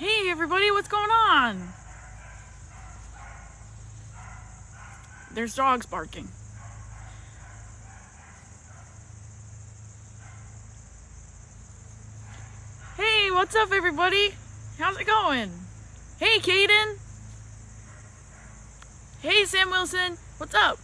Hey everybody, what's going on? There's dogs barking. Hey, what's up everybody? How's it going? Hey Caden. Hey Sam Wilson, what's up?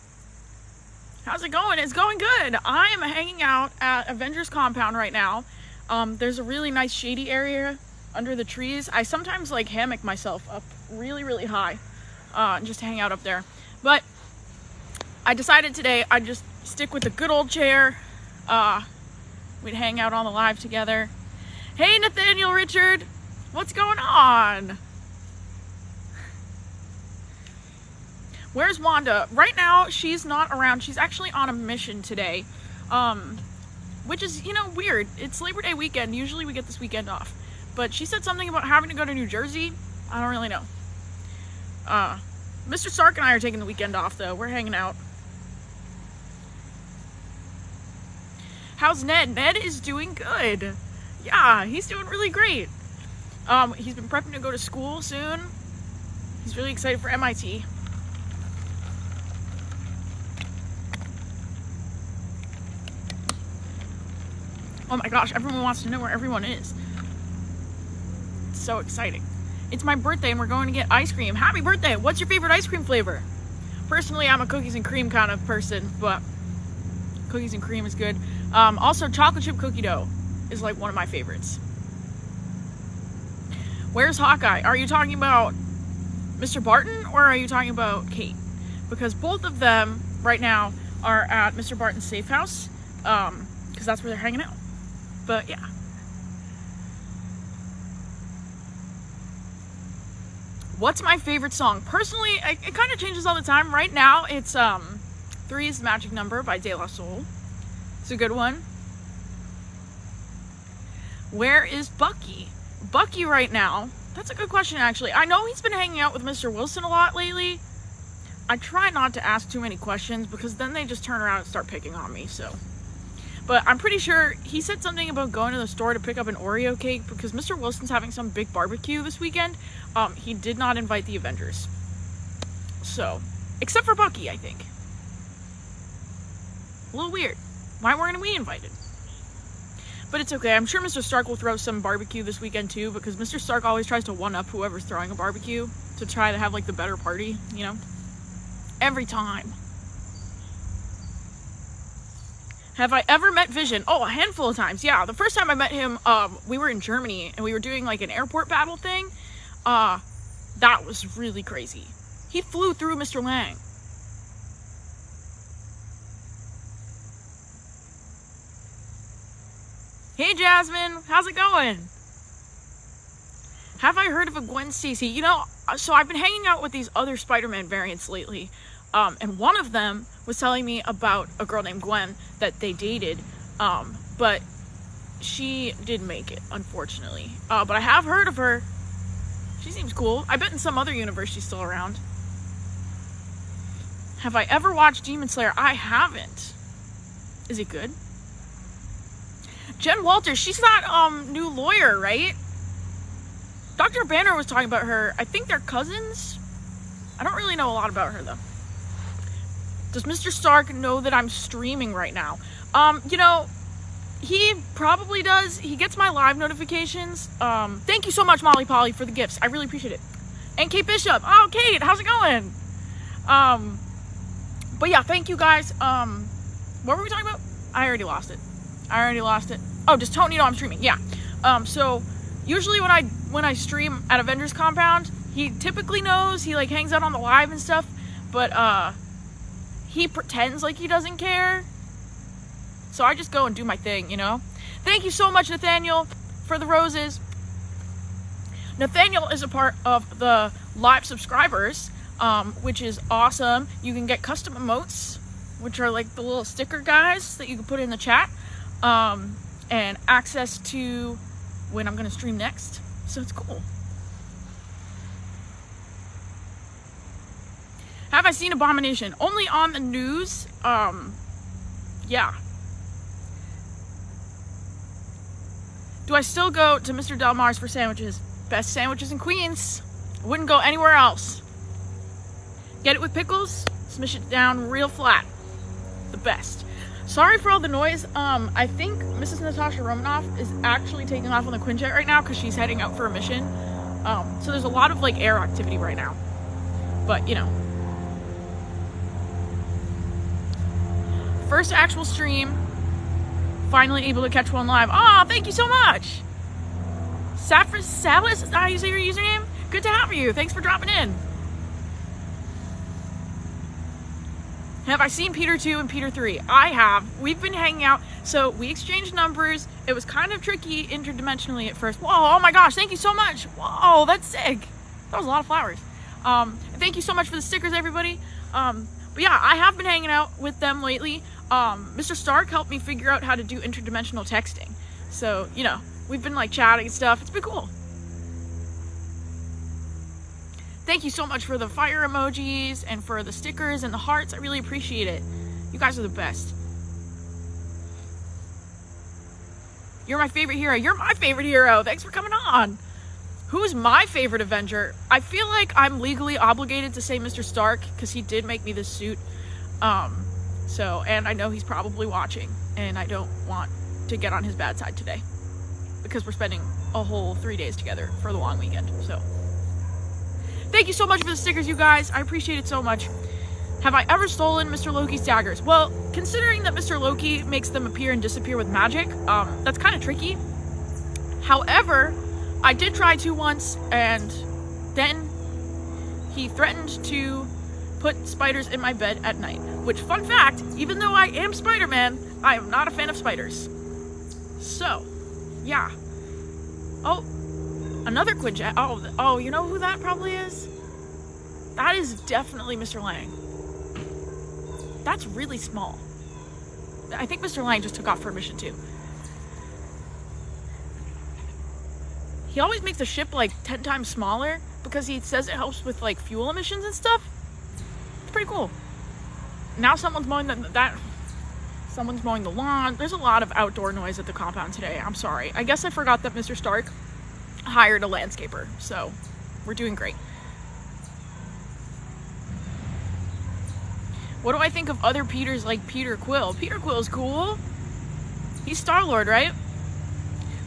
How's it going? It's going good. I am hanging out at Avengers compound right now. There's a really nice shady area under the trees. I sometimes like hammock myself up really high and just hang out up there. But I decided today I'd just stick with the good old chair. We'd hang out on the live together. Hey Nathaniel Richard, what's going on? Where's Wanda? Right now, she's not around. She's actually on a mission today, which is, weird. It's Labor Day weekend. Usually we get this weekend off. But she said something about having to go to New Jersey. I don't really know. Mr. Stark and I are taking the weekend off, though. We're hanging out. How's Ned? Ned is doing good. Yeah, he's doing really great. He's been prepping to go to school soon. He's really excited for MIT. Oh my gosh, everyone wants to know where everyone is. It's so exciting. It's my birthday and we're going to get ice cream. Happy birthday! What's your favorite ice cream flavor? Personally, I'm a cookies and cream kind of person, but cookies and cream is good. Also, chocolate chip cookie dough is like one of my favorites. Where's Hawkeye? Are you talking about Mr. Barton or are you talking about Kate? Because both of them right now are at Mr. Barton's safe house, because that's where they're hanging out. But yeah. What's my favorite song? Personally, it kind of changes all the time. Right now, it's 3 is the Magic Number by De La Soul. It's a good one. Where is Bucky? Bucky right now? That's a good question, actually. I know he's been hanging out with Mr. Wilson a lot lately. I try not to ask too many questions because then they just turn around and start picking on me, so. But I'm pretty sure he said something about going to the store to pick up an Oreo cake because Mr. Wilson's having some big barbecue this weekend. He did not invite the Avengers. So, except for Bucky, I think. A little weird. Why weren't we invited? But it's okay. I'm sure Mr. Stark will throw some barbecue this weekend too because Mr. Stark always tries to one-up whoever's throwing a barbecue to try to have like the better party, Every time. Have I ever met Vision? Oh, a handful of times. Yeah, the first time I met him, we were in Germany and we were doing like an airport battle thing. That was really crazy. He flew through Mr. Lang. Hey Jasmine, how's it going? Have I heard of a Gwen Stacy? So I've been hanging out with these other Spider-Man variants lately. And one of them was telling me about a girl named Gwen that they dated, but she didn't make it, unfortunately. But I have heard of her. She seems cool. I bet in some other universe she's still around. Have I ever watched Demon Slayer? I haven't. Is it good? Jen Walters, she's that new lawyer, right? Dr. Banner was talking about her. I think they're cousins. I don't really know a lot about her, though. Does Mr. Stark know that I'm streaming right now? He probably does. He gets my live notifications. Thank you so much, Molly Polly, for the gifts. I really appreciate it. And Kate Bishop. Oh, Kate, how's it going? But yeah, thank you guys. What were we talking about? I already lost it. Oh, does Tony know I'm streaming? Yeah. So usually when I stream at Avengers compound, he typically knows. He like hangs out on the live and stuff. But he pretends like he doesn't care. So I just go and do my thing, Thank you so much, Nathaniel, for the roses. Nathaniel is a part of the live subscribers, which is awesome. You can get custom emotes, which are like the little sticker guys that you can put in the chat, and access to when I'm going to stream next. So it's cool. Have I seen Abomination? Only on the news. Yeah. Do I still go to Mr. Del Mar's for sandwiches? Best sandwiches in Queens. Wouldn't go anywhere else. Get it with pickles, smash it down real flat. The best. Sorry for all the noise. I think Mrs. Natasha Romanoff is actually taking off on the Quinjet right now because she's heading out for a mission. So there's a lot of like air activity right now. But you know. First actual stream. Finally able to catch one live. Aw, thank you so much. Saffron Salas, is that how you say your username? Good to have you. Thanks for dropping in. Have I seen Peter 2 and Peter 3? I have. We've been hanging out. So we exchanged numbers. It was kind of tricky interdimensionally at first. Whoa, oh my gosh, thank you so much. Whoa, that's sick. That was a lot of flowers. Thank you so much for the stickers, everybody. But yeah, I have been hanging out with them lately. Mr. Stark helped me figure out how to do interdimensional texting. So, you know, we've been like chatting and stuff. It's been cool. Thank you so much for the fire emojis and for the stickers and the hearts. I really appreciate it. You guys are the best. You're my favorite hero. You're my favorite hero. Thanks for coming on. Who's my favorite Avenger? I feel like I'm legally obligated to say Mr. Stark because he did make me this suit. And I know he's probably watching, and I don't want to get on his bad side today because we're spending a whole 3 days together for the long weekend. So thank you so much for the stickers, you guys. I appreciate it so much. Have I ever stolen Mr. Loki's daggers? Well, considering that Mr. Loki makes them appear and disappear with magic, that's kind of tricky. However, I did try to once, and then he threatened to put spiders in my bed at night. Which, fun fact, even though I am Spider-Man, I am not a fan of spiders. So, yeah. Oh, another Quinjet. Oh, you know who that probably is? That is definitely Mr. Lang. That's really small. I think Mr. Lang just took off for a mission too. He always makes the ship like 10 times smaller because he says it helps with like fuel emissions and stuff. It's pretty cool. Now someone's mowing someone's mowing the lawn. There's a lot of outdoor noise at the compound today. I'm sorry. I guess I forgot that Mr. Stark hired a landscaper, so we're doing great. What do I think of other Peters like Peter Quill? Peter Quill's cool. He's Star-Lord, right?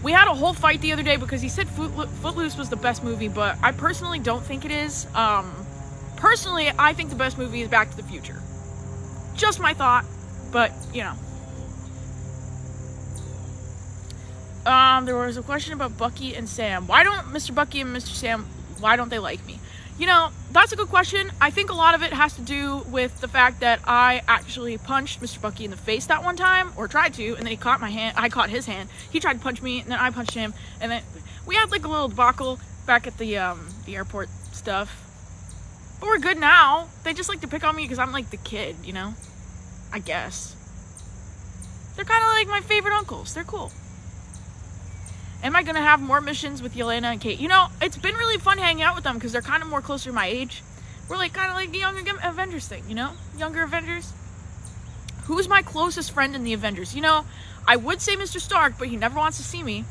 We had a whole fight the other day because he said Footloose was the best movie, but I personally don't think it is. Personally, I think the best movie is Back to the Future. Just my thought, but, you know. There was a question about Bucky and Sam. Why don't Mr. Bucky and Mr. Sam, why don't they like me? You know, that's a good question. I think a lot of it has to do with the fact that I actually punched Mr. Bucky in the face that one time, or tried to, and then he caught my hand. I caught his hand. He tried to punch me, and then I punched him, and then we had like a little debacle back at the airport stuff. But we're good now. They just like to pick on me because I'm like the kid, you know? I guess. They're kind of like my favorite uncles. They're cool. Am I going to have more missions with Yelena and Kate? You know, it's been really fun hanging out with them because they're kind of more closer to my age. We're like kind of like the younger Avengers thing, you know? Younger Avengers. Who's my closest friend in the Avengers? You know, I would say Mr. Stark, but he never wants to see me.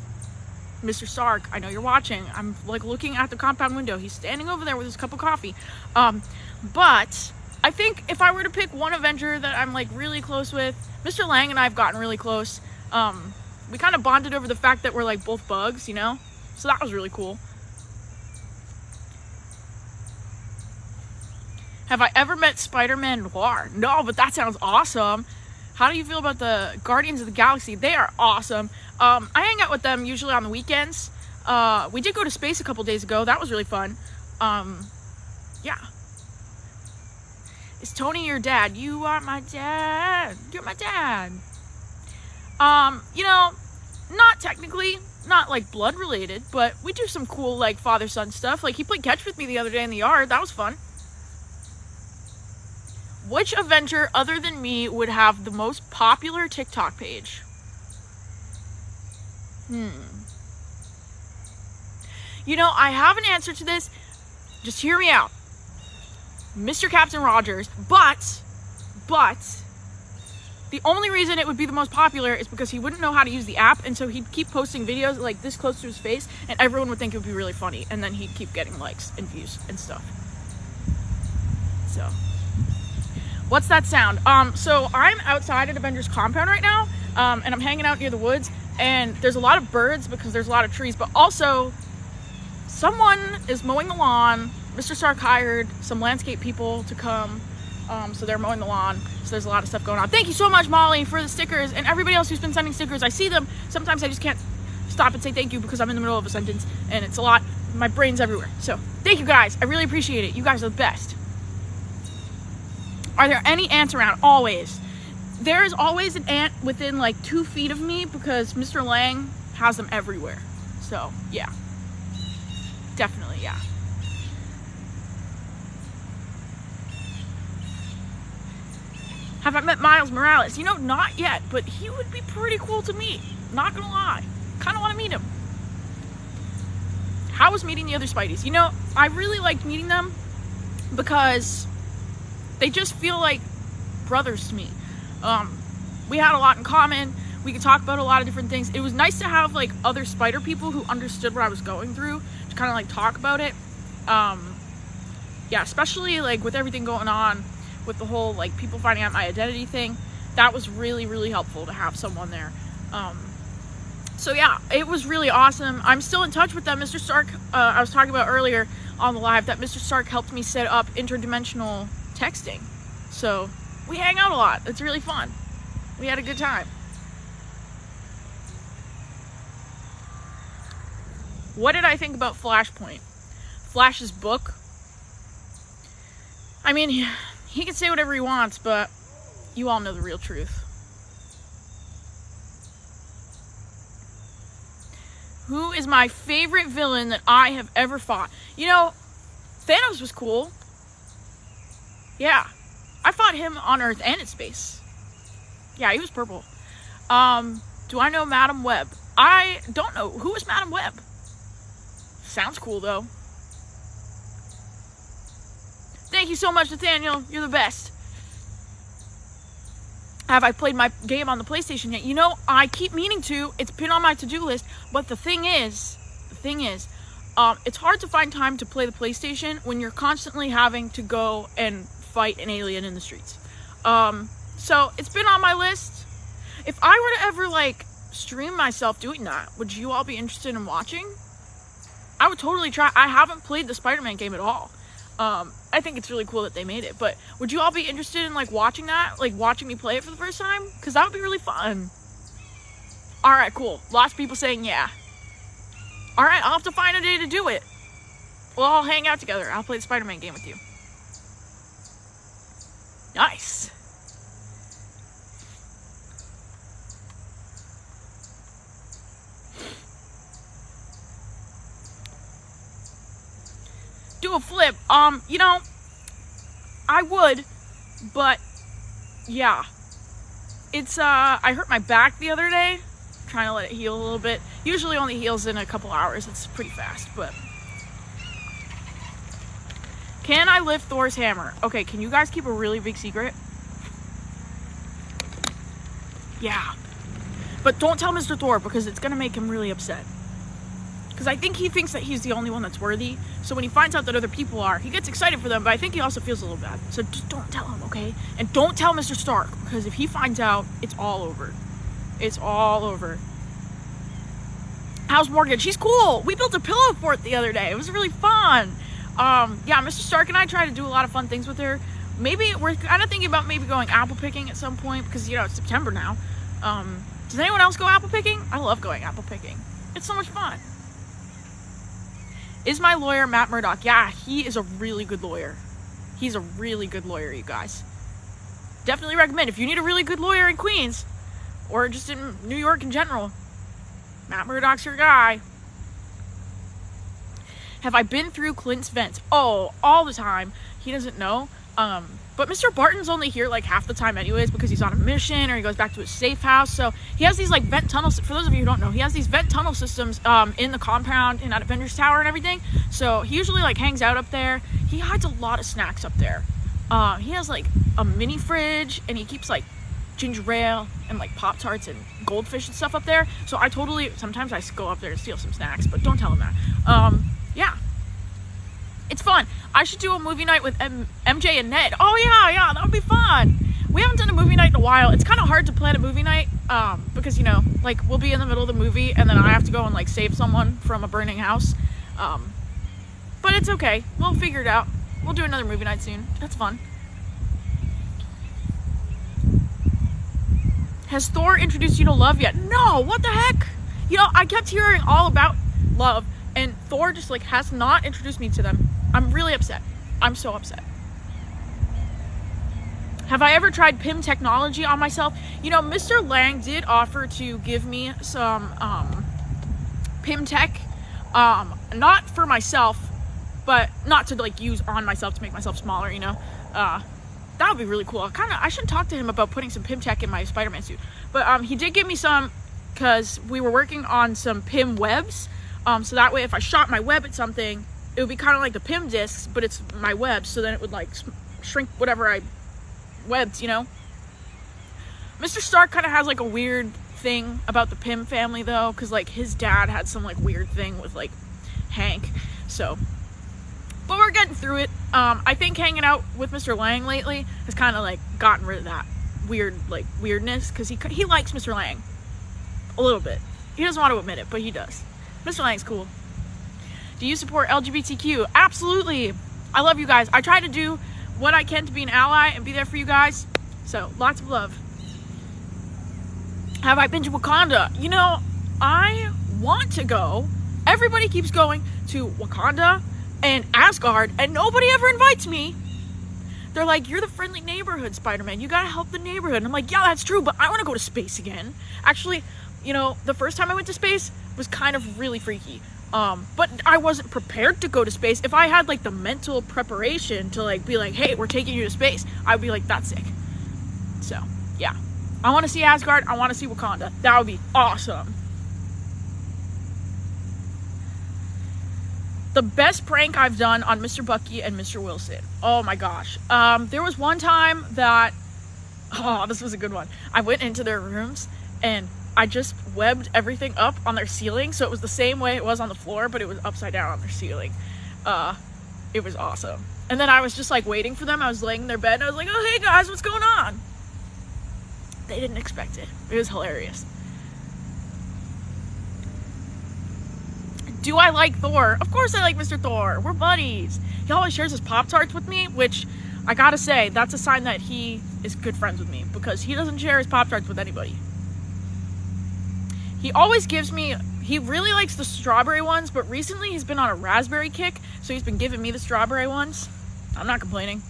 Mr. Stark, I know you're watching. I'm like looking at the compound window. He's standing over there with his cup of coffee. But I think if I were to pick one Avenger that I'm like really close with, Mr. Lang and I have gotten really close. We kind of bonded over the fact that we're like both bugs, you know? So that was really cool. Have I ever met Spider-Man Noir? No, but that sounds awesome. How do you feel about the Guardians of the Galaxy? They are awesome. I hang out with them usually on the weekends. We did go to space a couple days ago. That was really fun. Yeah. Is Tony your dad? You are my dad. You're my dad. You know, not technically, not like blood related, but we do some cool like father-son stuff. Like he played catch with me the other day in the yard. That was fun. Which Avenger other than me would have the most popular TikTok page? You know, I have an answer to this. Just hear me out. Mr. Captain Rogers, but The only reason it would be the most popular is because he wouldn't know how to use the app, and so he'd keep posting videos like this close to his face, and everyone would think it would be really funny, and then he'd keep getting likes and views and stuff. So, what's that sound? So I'm outside at Avengers compound right now, and I'm hanging out near the woods, and there's a lot of birds because there's a lot of trees, but also someone is mowing the lawn. Mr. Stark hired some landscape people to come, so they're mowing the lawn. So there's a lot of stuff going on. Thank you so much, Molly, for the stickers, and everybody else who's been sending stickers. I see them. Sometimes I just can't stop and say thank you because I'm in the middle of a sentence, and it's a lot. My brain's everywhere. So thank you guys. I really appreciate it. You guys are the best. Are there any ants around? Always. There is always an ant within like 2 feet of me because Mr. Lang has them everywhere. So yeah, definitely, yeah. Have I met Miles Morales? You know, not yet, but he would be pretty cool to meet. Not gonna lie. Kind of want to meet him. How was meeting the other Spideys? You know, I really liked meeting them because they just feel like brothers to me. We had a lot in common. We could talk about a lot of different things. It was nice to have like other spider people who understood what I was going through to kind of like talk about it. Yeah, especially like with everything going on with the whole like people finding out my identity thing. That was really, really helpful to have someone there. So yeah, it was really awesome. I'm still in touch with them. Mr. Stark, I was talking about earlier on the live that Mr. Stark helped me set up interdimensional texting. So we hang out a lot. It's really fun. We had a good time. What did I think about Flashpoint? Flash's book? I mean, he can say whatever he wants, but you all know the real truth. Who is my favorite villain that I have ever fought? You know, Thanos was cool. Yeah. I fought him on Earth and in space. Yeah, he was purple. Do I know Madam Web? I don't know. Who is Madam Web? Sounds cool, though. Thank you so much, Nathaniel. You're the best. Have I played my game on the PlayStation yet? You know, I keep meaning to. It's been on my to-do list. But the thing is, it's hard to find time to play the PlayStation when you're constantly having to go and fight an alien in the streets. So it's been on my list. If I were to ever like stream myself doing that, would you all be interested in watching? I would totally try. I haven't played the Spider-Man game at all. I think it's really cool that they made it, but would you all be interested in like watching that? Like watching me play it for the first time? Because that would be really fun. Alright, cool. Lots of people saying yeah. Alright, I'll have to find a day to do it. We'll all hang out together. I'll play the Spider-Man game with you. Nice. Do a flip. You know, I would, but yeah. It's I hurt my back the other day, trying to let it heal a little bit. Usually only heals in a couple hours. It's pretty fast, but can I lift Thor's hammer? Okay, can you guys keep a really big secret? Yeah. But don't tell Mr. Thor because it's gonna make him really upset. Because I think he thinks that he's the only one that's worthy. So when he finds out that other people are, he gets excited for them, but I think he also feels a little bad. So just don't tell him, okay? And don't tell Mr. Stark, because if he finds out, it's all over. It's all over. How's Morgan? She's cool. We built a pillow fort the other day. It was really fun. Yeah, Mr. Stark and I try to do a lot of fun things with her. Maybe we're kind of thinking about maybe going apple picking at some point, because, you know, it's September now. Does anyone else go apple picking? I love going apple picking. It's so much fun. Is my lawyer Matt Murdock? Yeah, he is a really good lawyer. He's a really good lawyer, you guys. Definitely recommend if you need a really good lawyer in Queens or just in New York in general. Matt Murdock's your guy. Have I been through Clint's vents? Oh, all the time. He doesn't know. But Mr. Barton's only here like half the time anyways because he's on a mission or he goes back to his safe house. So he has these like vent tunnels. For those of you who don't know, he has these vent tunnel systems in the compound in that Avengers Tower and everything. So he usually like hangs out up there. He hides a lot of snacks up there. He has like a mini fridge and he keeps like ginger ale and like Pop-Tarts and goldfish and stuff up there. So sometimes I go up there to steal some snacks, but don't tell them that. Yeah. It's fun. I should do a movie night with MJ and Ned. Oh yeah, that would be fun. We haven't done a movie night in a while. It's kind of hard to plan a movie night because, you know, like we'll be in the middle of the movie and then I have to go and like save someone from a burning house. But it's okay. We'll figure it out. We'll do another movie night soon. That's fun. Has Thor introduced you to love yet? No, what the heck? You know, I kept hearing all about love and Thor just like has not introduced me to them. I'm really upset. I'm so upset. Have I ever tried PIM technology on myself? You know, Mr. Lang did offer to give me some PIM tech. Not for myself, but not to like use on myself to make myself smaller, you know. That would be really cool. I should talk to him about putting some PIM tech in my Spider-Man suit. But he did give me some because we were working on some PIM webs. So that way if I shot my web at something, it would be kind of like the PIM discs, but it's my web, so then it would like shrink whatever I webbed, you know. Mr. Stark kind of has like a weird thing about the PIM family though, because like his dad had some like weird thing with like Hank, so but we're getting through it. I think hanging out with Mr. Lang lately has kind of like gotten rid of that weirdness, because he likes Mr. Lang a little bit. He doesn't want to admit it, but he does. Mr. Lang's cool. Do you support LGBTQ? Absolutely. I love you guys. I try to do what I can to be an ally and be there for you guys. So, lots of love. Have I been to Wakanda? You know, I want to go. Everybody keeps going to Wakanda and Asgard, and nobody ever invites me. They're like, you're the friendly neighborhood Spider-Man. You gotta help the neighborhood. And I'm like, yeah, that's true, but I want to go to space again. Actually, you know, the first time I went to space was kind of really freaky. But I wasn't prepared to go to space. If I had like the mental preparation to like be like, hey, we're taking you to space, I'd be like, that's sick. So, yeah. I want to see Asgard. I want to see Wakanda. That would be awesome. The best prank I've done on Mr. Bucky and Mr. Wilson. Oh my gosh. There was one time that, this was a good one. I went into their rooms and I just webbed everything up on their ceiling, so it was the same way it was on the floor, but it was upside down on their ceiling. It was awesome. And then I was just like waiting for them. I was laying in their bed and I was like, oh, hey guys, what's going on? They didn't expect it. It was hilarious. Do I like Thor? Of course I like Mr. Thor. We're buddies. He always shares his Pop-Tarts with me, which I gotta say, that's a sign that he is good friends with me, because he doesn't share his Pop-Tarts with anybody. He always gives me, he really likes the strawberry ones, but recently he's been on a raspberry kick, so he's been giving me the strawberry ones. I'm not complaining.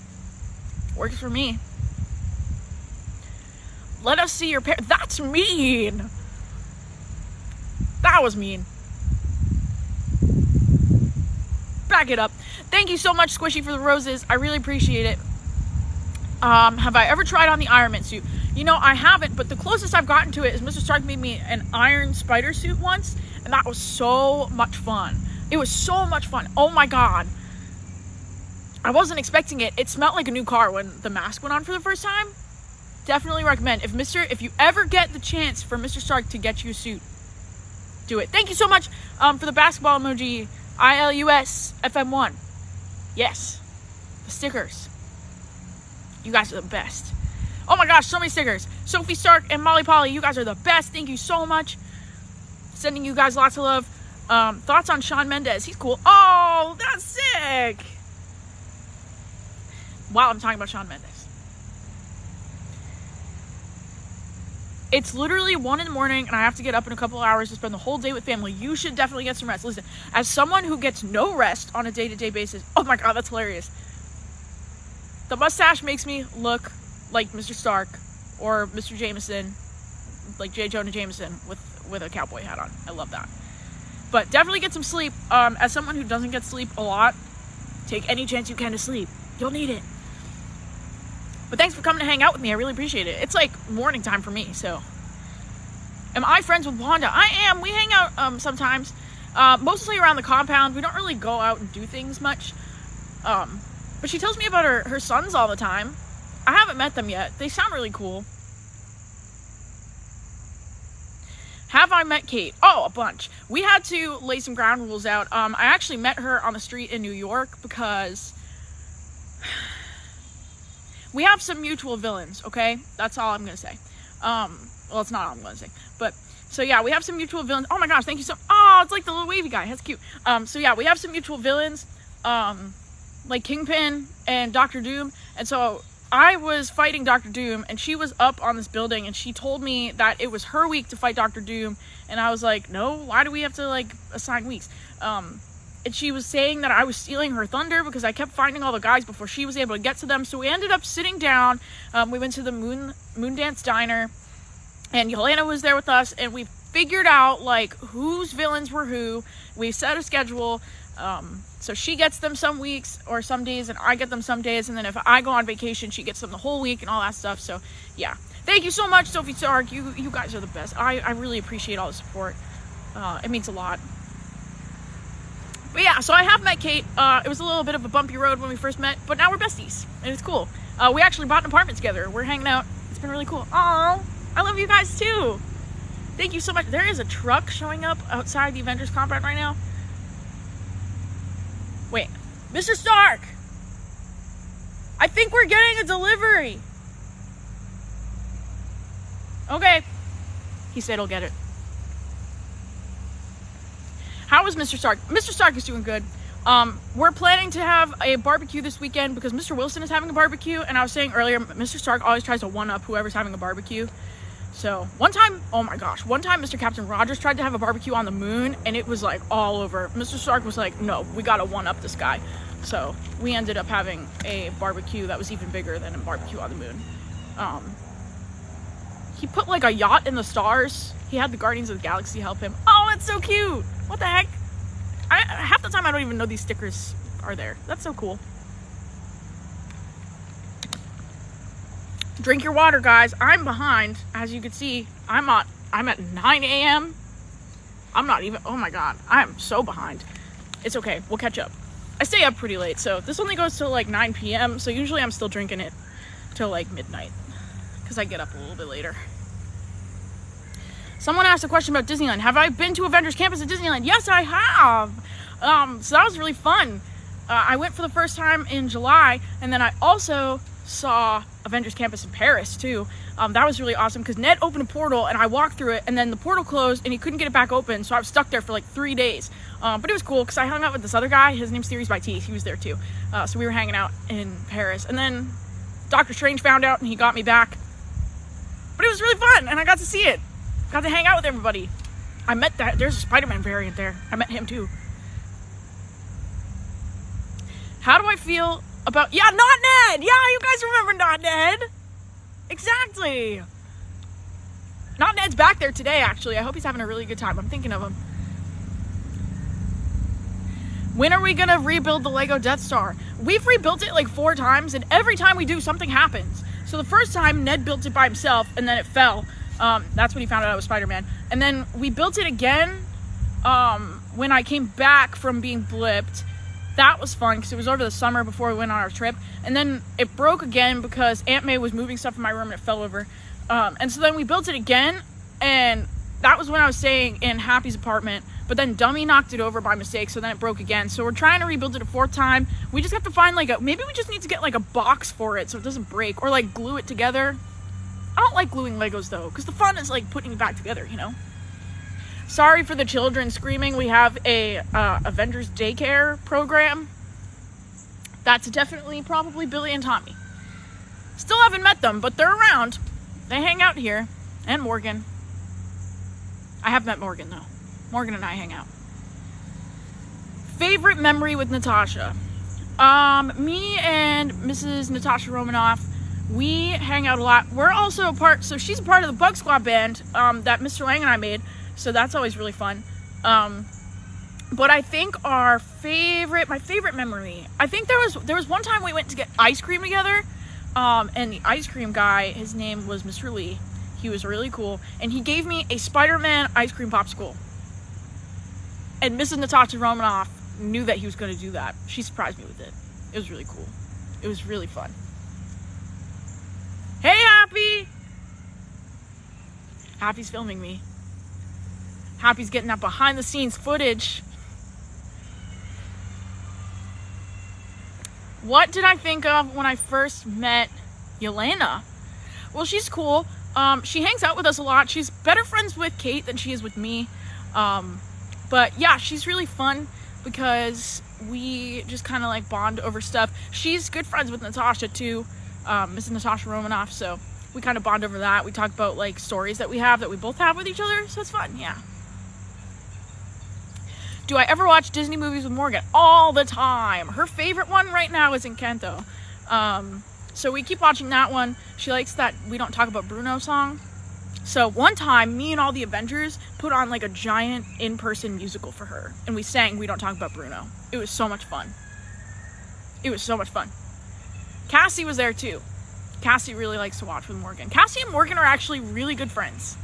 Works for me. Let us see your pair. That's mean. That was mean. Back it up. Thank you so much, Squishy, for the roses. I really appreciate it. Have I ever tried on the Iron Man suit? You know, I haven't, but the closest I've gotten to it is Mr. Stark made me an iron spider suit once, and that was so much fun. It was so much fun. Oh my god. I wasn't expecting it. It smelled like a new car when the mask went on for the first time. Definitely recommend. If you ever get the chance for Mr. Stark to get you a suit, do it. Thank you so much for the basketball emoji. ILUS FM1. Yes. The stickers. You guys are the best. Oh my gosh, so many stickers. Sophie Stark and Molly Polly, you guys are the best. Thank you so much. Sending you guys lots of love. Thoughts on Shawn Mendes? He's cool. Oh, that's sick. Wow, I'm talking about Shawn Mendes. It's literally 1 a.m. and I have to get up in a couple of hours to spend the whole day with family. You should definitely get some rest. Listen, as someone who gets no rest on a day-to-day basis, oh my god, that's hilarious. The mustache makes me look like Mr. Stark or Mr. Jameson, like J. Jonah Jameson with a cowboy hat on. I love that. But definitely get some sleep. As someone who doesn't get sleep a lot, take any chance you can to sleep. You'll need it. But thanks for coming to hang out with me. I really appreciate it. It's like morning time for me, so. Am I friends with Wanda? I am. We hang out sometimes. Mostly around the compound. We don't really go out and do things much. But she tells me about her sons all the time. I haven't met them yet. They sound really cool. Have I met Kate? Oh, a bunch. We had to lay some ground rules out. I actually met her on the street in New York because we have some mutual villains, okay? That's all I'm going to say. Well, it's not all I'm going to say. But, so yeah, we have some mutual villains. Oh my gosh, thank you so... Oh, it's like the little wavy guy. That's cute. So yeah, we have some mutual villains, like Kingpin and Dr. Doom. And so I was fighting Dr. Doom, and she was up on this building, and she told me that it was her week to fight Dr. Doom, and I was like, no, why do we have to, like, assign weeks? And she was saying that I was stealing her thunder because I kept finding all the guys before she was able to get to them, so we ended up sitting down. We went to the Moondance Diner, and Yelena was there with us, and we figured out, like, whose villains were who. We set a schedule, so she gets them some weeks or some days, and I get them some days, and then if I go on vacation, she gets them the whole week and all that stuff. So yeah, thank you so much, Sophie Stark. You guys are the best. I really appreciate all the support. It means a lot. But yeah, so I have met Kate. It was a little bit of a bumpy road when we first met, but now we're besties, and it's cool. We actually bought an apartment together. We're hanging out. It's been really cool. Oh, I love you guys too. Thank you so much. There is a truck showing up outside the Avengers compound right now. Wait, Mr. Stark! I think we're getting a delivery. Okay. He said he'll get it. How is Mr. Stark? Mr. Stark is doing good. We're planning to have a barbecue this weekend because Mr. Wilson is having a barbecue, and I was saying earlier, Mr. Stark always tries to one-up whoever's having a barbecue. So, one time, oh my gosh, one time Mr. Captain Rogers tried to have a barbecue on the moon, and it was like all over. Mr. Stark was like, no, we gotta one-up this guy. So, we ended up having a barbecue that was even bigger than a barbecue on the moon. He put like a yacht in the stars. He had the Guardians of the Galaxy help him. Oh, that's so cute! What the heck? Half the time I don't even know these stickers are there. That's so cool. Drink your water, guys. I'm behind. As you can see, I'm at 9 a.m. I'm not even, oh my god. I am so behind. It's okay. We'll catch up. I stay up pretty late, so this only goes till like 9 p.m. So usually I'm still drinking it till like midnight because I get up a little bit later. Someone asked a question about Disneyland. Have I been to Avengers Campus at Disneyland? Yes, I have. So that was really fun. I went for the first time in July, and then I also saw Avengers Campus in Paris too. That was really awesome because Ned opened a portal and I walked through it, and then the portal closed and he couldn't get it back open, so I was stuck there for like 3 days. But it was cool because I hung out with this other guy. His name's Series by Teeth. He was there too. So we were hanging out in Paris, and then Doctor Strange found out and he got me back. But it was really fun, and I got to see it. Got to hang out with everybody. I met there's a Spider-Man variant there. I met him too. How do I feel about, yeah, Not Ned! Yeah, you guys remember Not Ned! Exactly! Not Ned's back there today, actually. I hope he's having a really good time. I'm thinking of him. When are we gonna rebuild the Lego Death Star? We've rebuilt it like 4 times, and every time we do, something happens. So the first time, Ned built it by himself, and then it fell. That's when he found out I was Spider-Man. And then we built it again when I came back from being blipped. That was fun because it was over the summer before we went on our trip. And then it broke again because Aunt May was moving stuff in my room and it fell over. And so then we built it again, and that was when I was staying in Happy's apartment. But then Dummy knocked it over by mistake, so then it broke again. So we're trying to rebuild it a 4th time. We just have to find like maybe we just need to get like a box for it so it doesn't break, or like glue it together. I don't like gluing Legos though, because the fun is like putting it back together, you know? Sorry for the children screaming. We have a Avengers daycare program. That's definitely probably Billy and Tommy. Still haven't met them, but they're around. They hang out here. And Morgan. I have met Morgan though. Morgan and I hang out. Favorite memory with Natasha. Me and Mrs. Natasha Romanoff, we hang out a lot. We're also a part, so she's a part of the Bug Squad band that Mr. Lang and I made. So that's always really fun. But I think my favorite memory, I think there was one time we went to get ice cream together. And the ice cream guy, his name was Mr. Lee. He was really cool. And he gave me a Spider-Man ice cream popsicle. And Mrs. Natasha Romanoff knew that he was going to do that. She surprised me with it. It was really cool. It was really fun. Hey, Happy! Happy's filming me. Happy's getting that behind the scenes footage. What did I think of when I first met Yelena? Well, she's cool. She hangs out with us a lot. She's better friends with Kate than she is with me. But yeah, she's really fun because we just kind of like bond over stuff. She's good friends with Natasha too, Mrs. Natasha Romanoff, so we kind of bond over that. We talk about like stories that we both have with each other, so it's fun. Yeah. Do I ever watch Disney movies with Morgan? All the time. Her favorite one right now is Encanto. So we keep watching that one. She likes that We Don't Talk About Bruno song. So one time, me and all the Avengers put on like a giant in-person musical for her. And we sang We Don't Talk About Bruno. It was so much fun. It was so much fun. Cassie was there too. Cassie really likes to watch with Morgan. Cassie and Morgan are actually really good friends.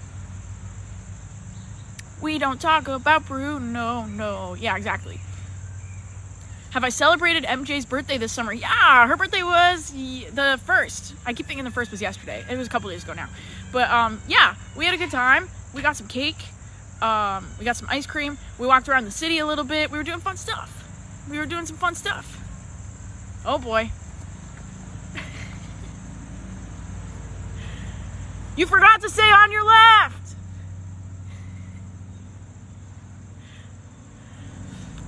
We don't talk about Bruno, no. Yeah, exactly. Have I celebrated MJ's birthday this summer? Yeah, her birthday was the 1st. I keep thinking the 1st was yesterday. It was a couple days ago now. But yeah, we had a good time. We got some cake. We got some ice cream. We walked around the city a little bit. We were doing fun stuff. We were doing some fun stuff. Oh boy. You forgot to say on your left.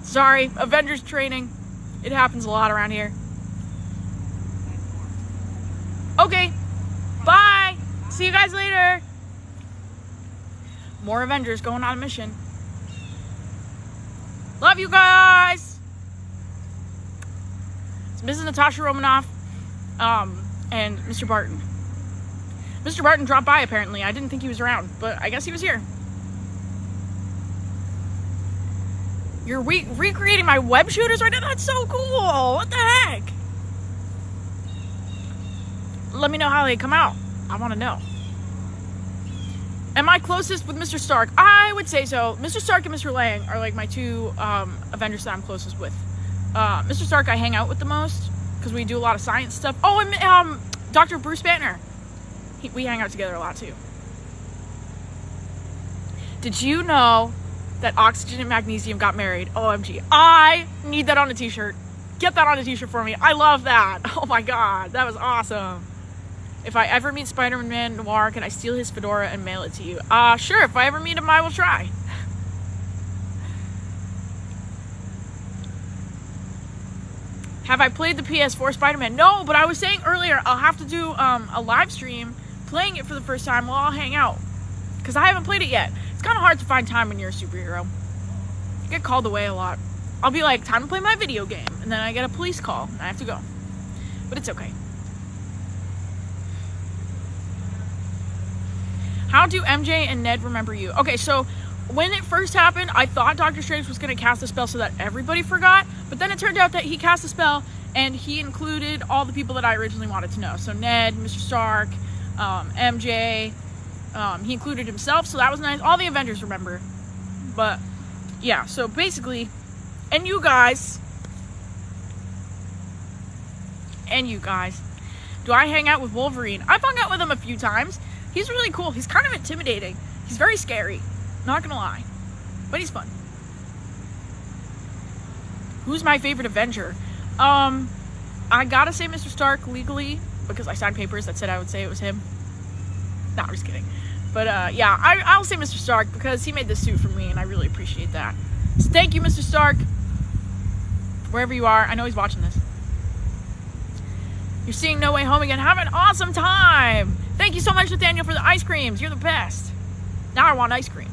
Sorry, Avengers training. It happens a lot around here. Okay, bye. See you guys later. More Avengers going on a mission. Love you guys. It's Mrs. Natasha Romanoff and Mr. Barton. Mr. Barton dropped by apparently. I didn't think he was around, but I guess he was here. You're recreating my web shooters right now? That's so cool. What the heck? Let me know how they come out. I want to know. Am I closest with Mr. Stark? I would say so. Mr. Stark and Mr. Lang are like my two Avengers that I'm closest with. Mr. Stark I hang out with the most because we do a lot of science stuff. Oh, and Dr. Bruce Banner. We hang out together a lot too. Did you know that Oxygen and Magnesium got married? OMG. I need that on a t-shirt. Get that on a t-shirt for me. I love that. Oh my god. That was awesome. If I ever meet Spider-Man Noir, can I steal his fedora and mail it to you? Sure. If I ever meet him, I will try. Have I played the PS4 Spider-Man? No, but I was saying earlier, I'll have to do a live stream playing it for the first time. We'll all hang out. Because I haven't played it yet. It's kind of hard to find time when you're a superhero. You get called away a lot. I'll be like, time to play my video game. And then I get a police call. And I have to go. But it's okay. How do MJ and Ned remember you? Okay, so when it first happened, I thought Doctor Strange was going to cast a spell so that everybody forgot. But then it turned out that he cast a spell and he included all the people that I originally wanted to know. So Ned, Mr. Stark, MJ... he included himself, so that was nice. All the Avengers remember. But, yeah, so basically, and you guys, do I hang out with Wolverine? I've hung out with him a few times. He's really cool. He's kind of intimidating. He's very scary. Not gonna lie. But he's fun. Who's my favorite Avenger? I gotta say Mr. Stark legally, because I signed papers that said I would say it was him. No, I'm just kidding. But yeah, I'll say Mr. Stark because he made this suit for me and I really appreciate that. So thank you, Mr. Stark. Wherever you are, I know he's watching this. You're seeing No Way Home again. Have an awesome time. Thank you so much, Nathaniel, for the ice creams. You're the best. Now I want ice cream.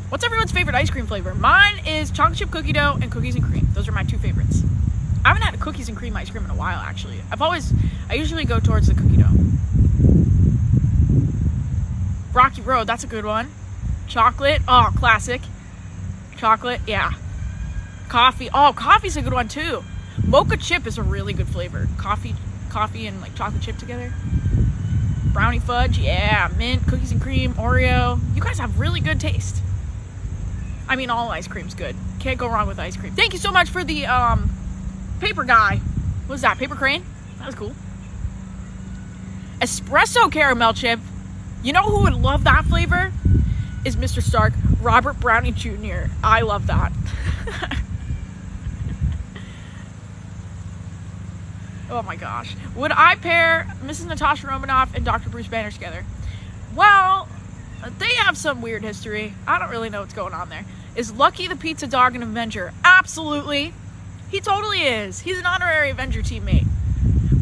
What's everyone's favorite ice cream flavor? Mine is chocolate chip cookie dough and cookies and cream. Those are my two favorites. I haven't had a cookies and cream ice cream in a while, actually. I usually go towards the cookie dough. Rocky Road, that's a good one. Chocolate, oh, classic. Chocolate, yeah. Coffee, oh, coffee's a good one too. Mocha chip is a really good flavor. Coffee and like chocolate chip together. Brownie fudge, yeah. Mint, cookies and cream, Oreo. You guys have really good taste. I mean, all ice cream's good. Can't go wrong with ice cream. Thank you so much for the paper guy. What was that? Paper crane? That was cool. Espresso caramel chip. You know who would love that flavor? is Mr. Stark, Robert Downey Jr. I love that. Oh my gosh. Would I pair Mrs. Natasha Romanoff and Dr. Bruce Banner together? Well, they have some weird history. I don't really know what's going on there. Is Lucky the Pizza Dog an Avenger? Absolutely. He totally is. He's an Honorary Avenger teammate.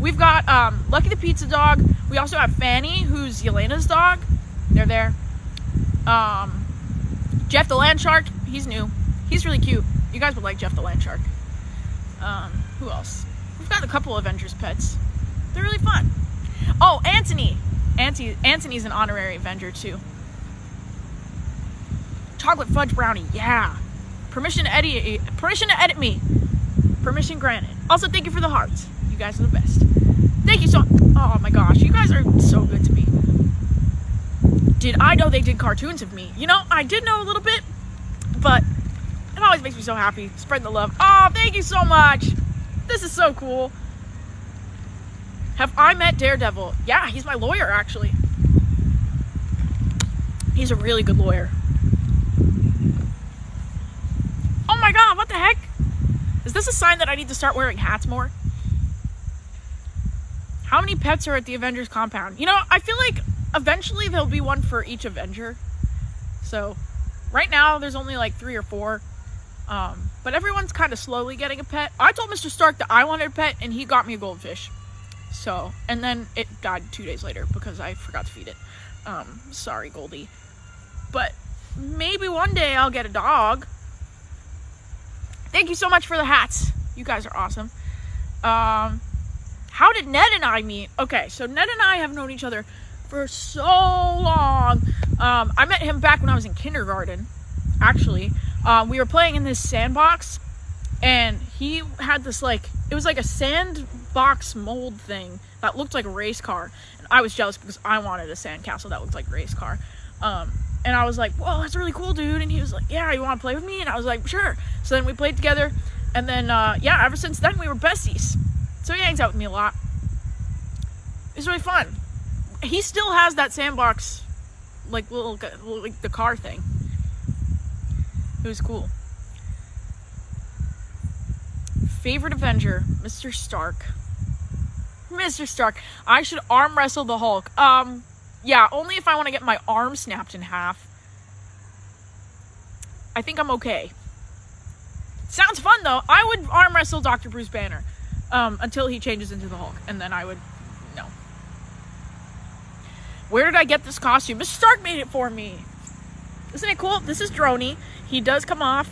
We've got Lucky the Pizza Dog. We also have Fanny, who's Yelena's dog. They're there. Jeff the Land Shark. He's new. He's really cute. You guys would like Jeff the Land Shark. Who else? We've got a couple Avengers pets. They're really fun. Oh, Anthony. Anthony's an Honorary Avenger too. Chocolate fudge brownie. Yeah. Permission to edit me. Permission granted. Also, thank you for the hearts. You guys are the best. Thank you so. Oh my gosh, you guys are so good to me. Did I know they did cartoons of me? You know, I did know a little bit, but it always makes me so happy. Spread the love. Oh, thank you so much. This is so cool. Have I met Daredevil? Yeah, he's my lawyer, actually. He's a really good lawyer. Oh my god, what the heck? Is this a sign that I need to start wearing hats more? How many pets are at the Avengers compound? You know, I feel like eventually there'll be one for each Avenger. So, right now there's only like 3 or 4. But everyone's kind of slowly getting a pet. I told Mr. Stark that I wanted a pet, and he got me a goldfish. So, and then it died 2 days later because I forgot to feed it. Sorry, Goldie. But maybe one day I'll get a dog. Thank you so much for the hats. You guys are awesome. How did Ned and I meet? Okay, so Ned and I have known each other for so long. I met him back when I was in kindergarten, actually. We were playing in this sandbox, and he had this, like, it was like a sandbox mold thing that looked like a race car. And I was jealous because I wanted a sandcastle that looked like a race car. And I was like, whoa, that's really cool, dude. And he was like, yeah, you want to play with me? And I was like, sure. So then we played together. And then, yeah, ever since then, we were besties. So he hangs out with me a lot. It's really fun. He still has that sandbox, like, like the car thing. It was cool. Favorite Avenger, Mr. Stark. Mr. Stark. I should arm wrestle the Hulk. Yeah, only if I want to get my arm snapped in half. I think I'm okay. Sounds fun, though. I would arm wrestle Dr. Bruce Banner until he changes into the Hulk. And then I would... No. Where did I get this costume? Mr. Stark made it for me. Isn't it cool? This is Droney. He does come off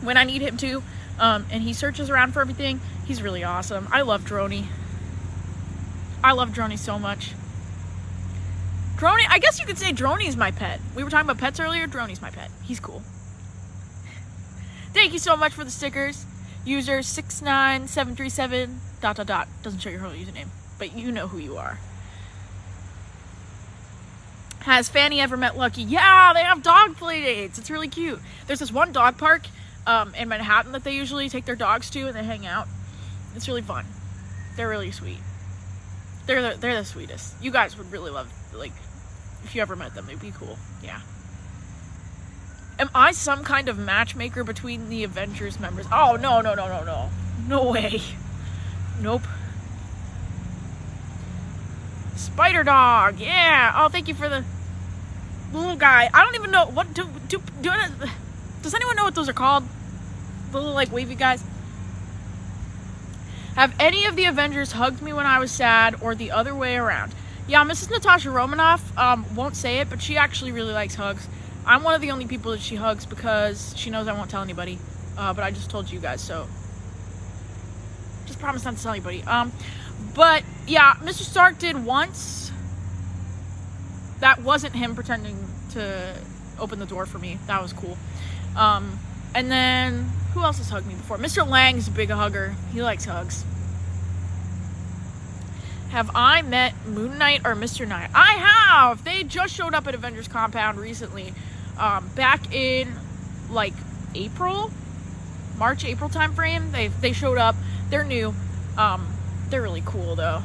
when I need him to. And he searches around for everything. He's really awesome. I love Droney. I love Droney so much. Droney, I guess you could say Droney's my pet. We were talking about pets earlier. Droney's my pet. He's cool. Thank you so much for the stickers. User 69737... ... Doesn't show your whole username, but you know who you are. Has Fanny ever met Lucky? Yeah, they have dog play dates. It's really cute. There's this one dog park in Manhattan that they usually take their dogs to, and they hang out. It's really fun. They're really sweet. They're the sweetest. You guys would really love, like, if you ever met them, it'd be cool. Yeah. Am I some kind of matchmaker between the Avengers members? Oh, no. No way. Nope. Spider Dog. Yeah. Oh, thank you for the little guy. I don't even know what does anyone know what those are called? The little, like, wavy guys. Have any of the Avengers hugged me when I was sad, or the other way around? Yeah, Mrs. Natasha Romanoff won't say it, but she actually really likes hugs. I'm one of the only people that she hugs because she knows I won't tell anybody. But I just told you guys, so just promise not to tell anybody. But yeah, Mr. Stark did once. That wasn't him pretending to open the door for me. That was cool. And then who else has hugged me before? Mr. Lang's a big hugger. He likes hugs. Have I met Moon Knight or Mr. Knight? I have! They just showed up at Avengers Compound recently. Back in, like, March, April time frame. They showed up. They're new. They're really cool, though.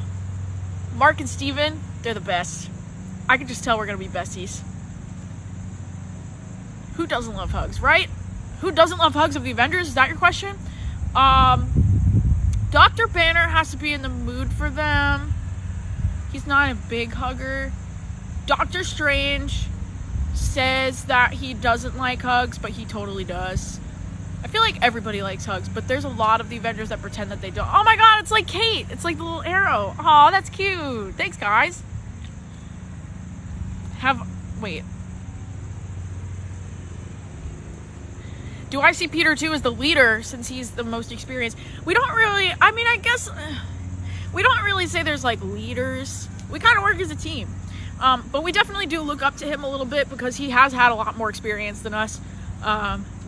Mark and Steven, they're the best. I can just tell we're going to be besties. Who doesn't love hugs, right? Who doesn't love hugs of the Avengers? Is that your question? Dr. Banner has to be in the mood for them. He's not a big hugger. Doctor Strange says that he doesn't like hugs, but he totally does. I feel like everybody likes hugs, but there's a lot of the Avengers that pretend that they don't. Oh my god, it's like Kate. It's like the little arrow. Oh, that's cute. Thanks, guys. Wait. Do I see Peter 2 as the leader since he's the most experienced? We don't really, I mean, I guess, we don't really say there's like leaders. We kind of work as a team. But we definitely do look up to him a little bit because he has had a lot more experience than us.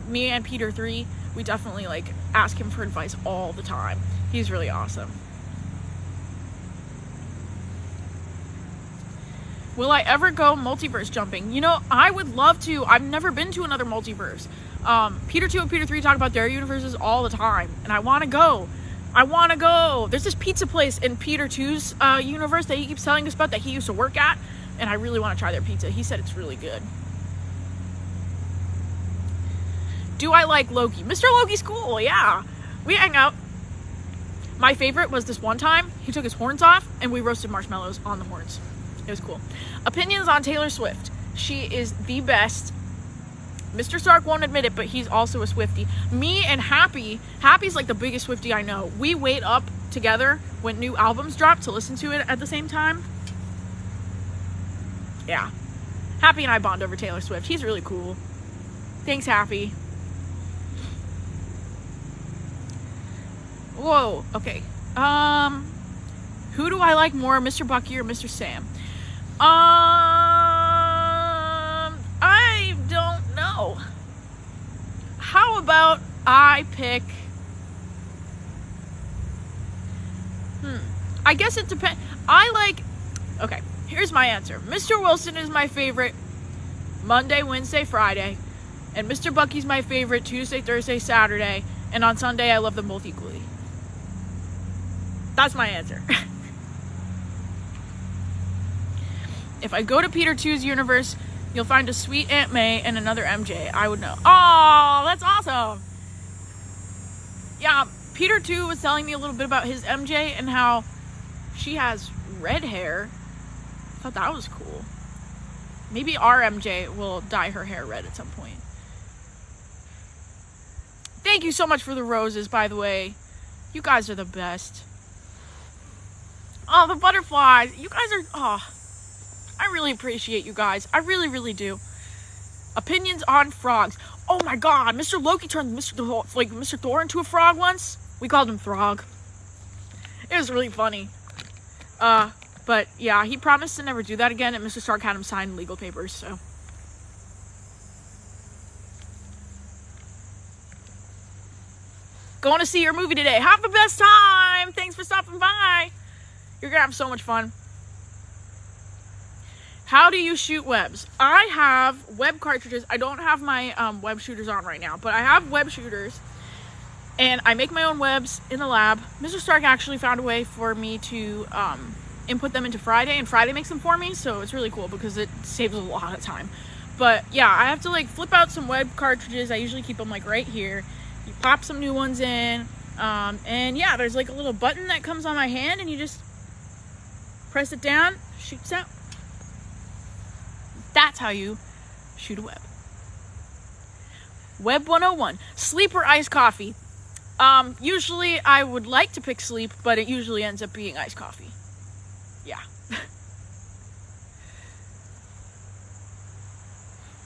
Me and Peter 3, we definitely like ask him for advice all the time. He's really awesome. Will I ever go multiverse jumping? You know, I would love to. I've never been to another multiverse. Peter 2 and Peter 3 talk about their universes all the time, and I want to go. There's this pizza place in Peter 2's universe that he keeps telling us about that he used to work at, and I really want to try their pizza. He said it's really good. Do I like Loki? Mr. Loki's cool, yeah. We hang out. My favorite was this one time, he took his horns off, and we roasted marshmallows on the horns. It was cool. Opinions on Taylor Swift. She is the best. Mr. Stark won't admit it, but he's also a Swiftie. Me and Happy's like the biggest Swiftie I know. We wait up together when new albums drop to listen to it at the same time. Yeah. Happy and I bond over Taylor Swift. He's really cool. Thanks, Happy. Whoa, okay. Who do I like more, Mr. Bucky or Mr. Sam? I don't know. How about I pick... I guess it depends. Okay, here's my answer. Mr. Wilson is my favorite Monday, Wednesday, Friday. And Mr. Bucky's my favorite Tuesday, Thursday, Saturday. And on Sunday, I love them both equally. That's my answer. If I go to Peter 2's universe, you'll find a sweet Aunt May and another MJ. I would know. Oh, that's awesome. Yeah, Peter 2 was telling me a little bit about his MJ and how she has red hair. I thought that was cool. Maybe our MJ will dye her hair red at some point. Thank you so much for the roses, by the way. You guys are the best. Oh, the butterflies. You guys are... Oh, I really appreciate you guys. I really, really do. Opinions on frogs. Oh my god, Mr. Loki turned Mr. Thor into a frog once. We called him Throg. It was really funny. But yeah, he promised to never do that again, and Mr. Stark had him sign legal papers, so. Going to see your movie today. Have the best time. Thanks for stopping by. You're gonna have so much fun. How do you shoot webs? I have web cartridges. I don't have my web shooters on right now, but I have web shooters, and I make my own webs in the lab. Mr. Stark actually found a way for me to input them into Friday, and Friday makes them for me, so it's really cool because it saves a lot of time. But yeah, I have to like flip out some web cartridges. I usually keep them like right here. You pop some new ones in, and yeah, there's like a little button that comes on my hand, and you just press it down, shoots out. That's how you shoot a web. Web 101. Sleep or iced coffee? Usually I would like to pick sleep, but it usually ends up being iced coffee. Yeah.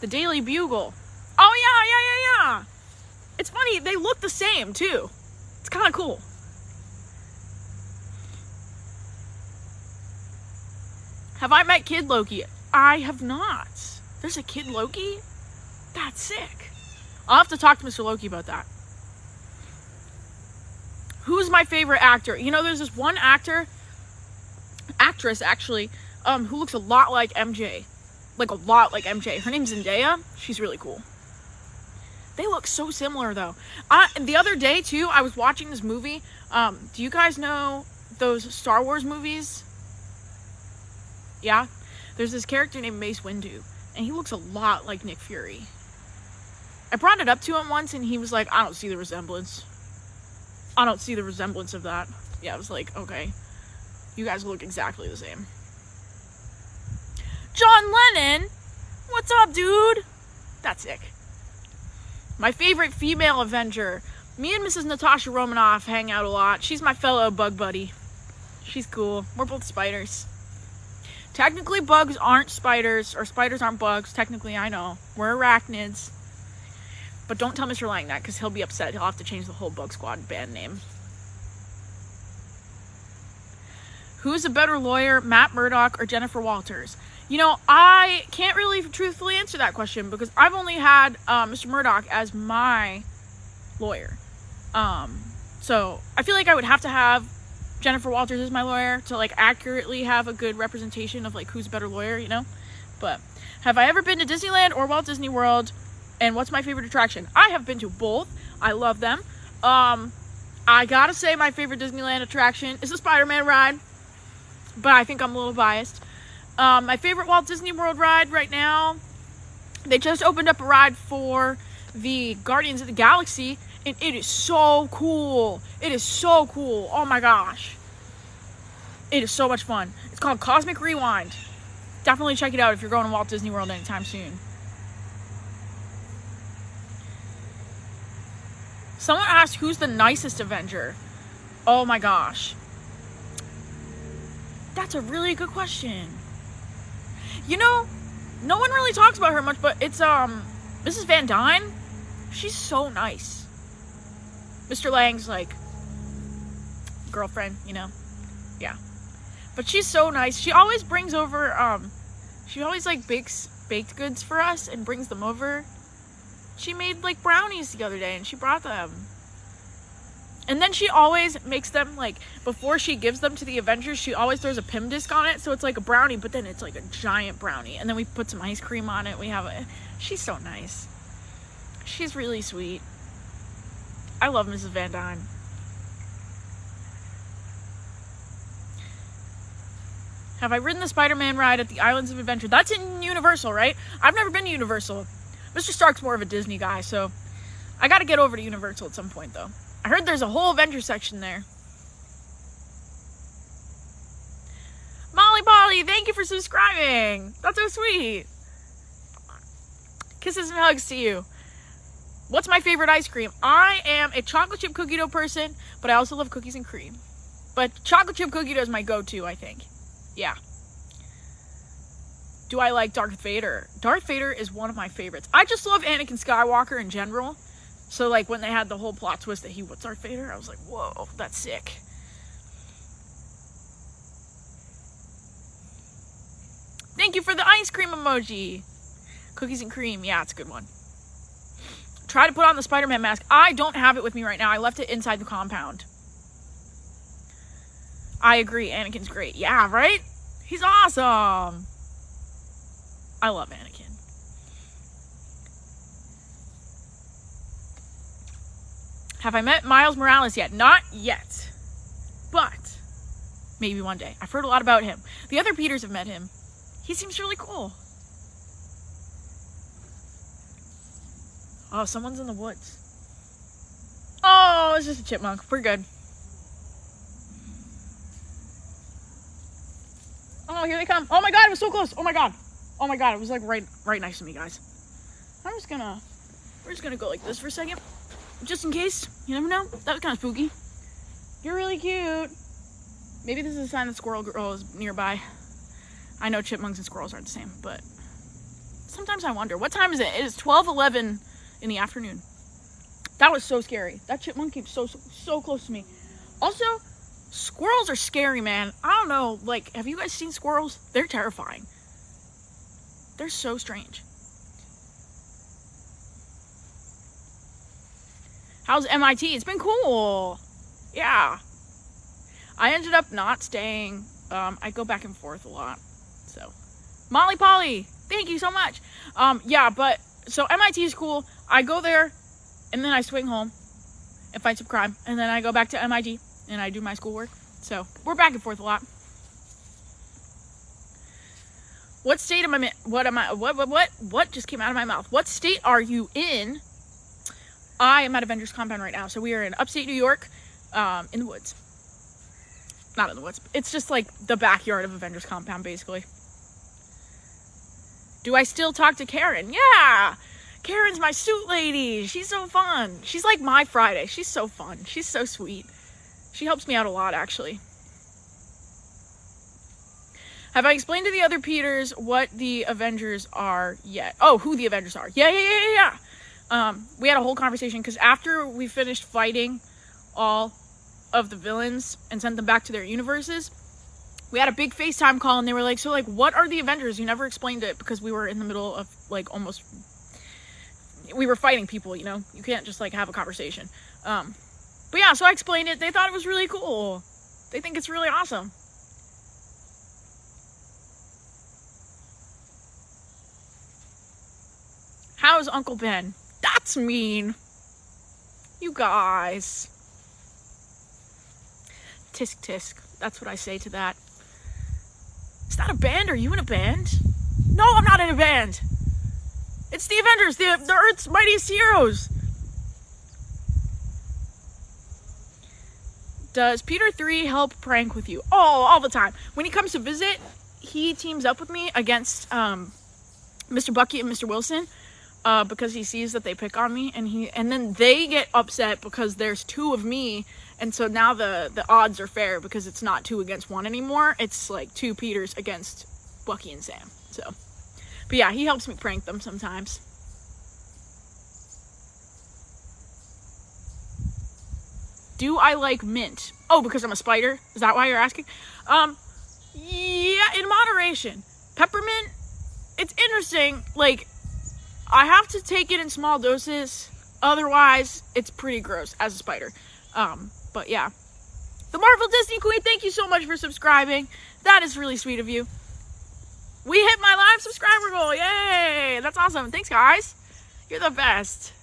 The Daily Bugle. Oh, yeah. It's funny, they look the same, too. It's kind of cool. Have I met Kid Loki? I have not. There's a Kid Loki? That's sick. I'll have to talk to Mr. Loki about that. Who's my favorite actor? You know, there's this one actress actually, who looks a lot like MJ. Like a lot like MJ. Her name's Zendaya. She's really cool. They look so similar though. The other day too, I was watching this movie. Do you guys know those Star Wars movies? Yeah? There's this character named Mace Windu, and he looks a lot like Nick Fury. I brought it up to him once and he was like, I don't see the resemblance. I don't see the resemblance of that. Yeah, I was like, okay. You guys look exactly the same. John Lennon? What's up, dude? That's sick. My favorite female Avenger. Me and Mrs. Natasha Romanoff hang out a lot. She's my fellow bug buddy. She's cool. We're both spiders. Technically, bugs aren't spiders, or spiders aren't bugs. Technically, I know. We're arachnids. But don't tell Mr. Lang that, because he'll be upset. He'll have to change the whole Bug Squad band name. Who's a better lawyer, Matt Murdock or Jennifer Walters? You know, I can't really truthfully answer that question, because I've only had Mr. Murdock as my lawyer. So I feel like I would have to have Jennifer Walters as my lawyer to like accurately have a good representation of like who's a better lawyer, you know. But have I ever been to Disneyland or Walt Disney World, and what's my favorite attraction? I have been to both. I love them. I gotta say my favorite Disneyland attraction is the Spider-Man ride, but I think I'm a little biased. My favorite Walt Disney World ride right now, they just opened up a ride for the Guardians of the Galaxy, and it is so cool. It is so cool. Oh my gosh. It is so much fun. It's called Cosmic Rewind. Definitely check it out if you're going to Walt Disney World anytime soon. Someone asked who's the nicest Avenger. Oh my gosh. That's a really good question. You know, no one really talks about her much, but it's Mrs. Van Dyne. She's so nice. Mr. Lang's like girlfriend, you know. Yeah. But she's so nice. She always brings over she always like bakes baked goods for us and brings them over. She made like brownies the other day and she brought them. And then she always makes them like, before she gives them to the Avengers, she always throws a Pim disc on it, so it's like a brownie, but then it's like a giant brownie. And then we put some ice cream on it. We have a, she's so nice. She's really sweet. I love Mrs. Van Dyne. Have I ridden the Spider-Man ride at the Islands of Adventure? That's in Universal, right? I've never been to Universal. Mr. Stark's more of a Disney guy, so I gotta get over to Universal at some point, though. I heard there's a whole Avengers section there. Molly Polly, thank you for subscribing. That's so sweet. Kisses and hugs to you. What's my favorite ice cream? I am a chocolate chip cookie dough person, but I also love cookies and cream. But chocolate chip cookie dough is my go-to, I think. Yeah. Do I like Darth Vader? Darth Vader is one of my favorites. I just love Anakin Skywalker in general. So, like, when they had the whole plot twist that he was Darth Vader, I was like, whoa, that's sick. Thank you for the ice cream emoji. Cookies and cream. Yeah, it's a good one. Try to put on the Spider-Man mask. I don't have it with me right now. I left it inside the compound. I agree. Anakin's great. Yeah, right? He's awesome. I love Anakin. Have I met Miles Morales yet? Not yet. But maybe one day. I've heard a lot about him. The other Peters have met him. He seems really cool. Oh, someone's in the woods. Oh, it's just a chipmunk. We're good. Oh, here they come. Oh my god, it was so close. Oh my god. Oh my god, it was like right next to me, guys. We're just gonna go like this for a second. Just in case. You never know. That was kind of spooky. You're really cute. Maybe this is a sign that Squirrel Girl is nearby. I know chipmunks and squirrels aren't the same, but sometimes I wonder. What time is it? It is 12:11 in the afternoon. That was so scary. That chipmunk came so close to me. Also, squirrels are scary, man. I don't know. Like, have you guys seen squirrels? They're terrifying. They're so strange. How's MIT? It's been cool. Yeah. I ended up not staying. I go back and forth a lot. So, Molly Polly, thank you so much. Yeah, but, so MIT is cool. I go there, and then I swing home and fight some crime. And then I go back to MIT, and I do my schoolwork. So, we're back and forth a lot. What state am I in? What just came out of my mouth? What state are you in? I am at Avengers compound right now. So we are in upstate New York, in the woods. Not in the woods. It's just like the backyard of Avengers compound, basically. Do I still talk to Karen? Yeah! Karen's my suit lady. She's so fun. She's like my Friday. She's so fun. She's so sweet. She helps me out a lot, actually. Have I explained to the other Peters what the Avengers are yet? Oh, who the Avengers are. Yeah. We had a whole conversation because after we finished fighting all of the villains and sent them back to their universes, we had a big FaceTime call and they were like, so like, what are the Avengers? You never explained it because we were in the middle of like we were fighting people, you know? You can't just like have a conversation. But yeah, so I explained it. They thought it was really cool. They think it's really awesome. How's Uncle Ben? That's mean. You guys. Tisk tisk. That's what I say to that. Is that a band? Are you in a band? No, I'm not in a band. It's the Avengers, the Earth's mightiest heroes. Does Peter 3 help prank with you? Oh, all the time. When he comes to visit, he teams up with me against Mr. Bucky and Mr. Wilson because he sees that they pick on me, and then they get upset because there's two of me, and so now the odds are fair because it's not 2 against 1 anymore. It's like 2 Peters against Bucky and Sam. So, but yeah, he helps me prank them sometimes. Do I like mint? Oh, because I'm a spider? Is that why you're asking? Yeah, in moderation. Peppermint, it's interesting. Like, I have to take it in small doses. Otherwise, it's pretty gross as a spider. But yeah. The Marvel Disney Queen, thank you so much for subscribing. That is really sweet of you. We hit my live subscriber goal. Yay! That's awesome. Thanks, guys. You're the best.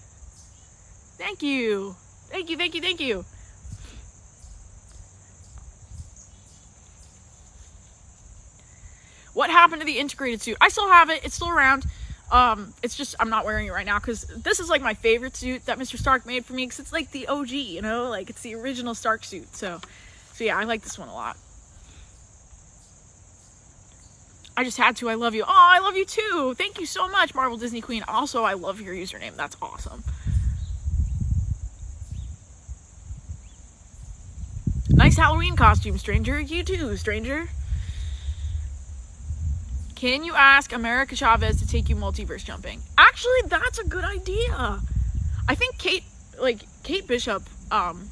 Thank you. Thank you. What happened to the integrated suit? I still have it. It's still around. It's just I'm not wearing it right now because this is like my favorite suit that Mr. Stark made for me because it's like the OG, you know? Like it's the original Stark suit. So yeah, I like this one a lot. I just had to. I love you. Oh, I love you too. Thank you so much, Marvel Disney Queen. Also, I love your username. That's awesome. Nice Halloween costume, stranger. You too, stranger. Can you ask America Chavez to take you multiverse jumping? Actually, that's a good idea. I think Kate Bishop,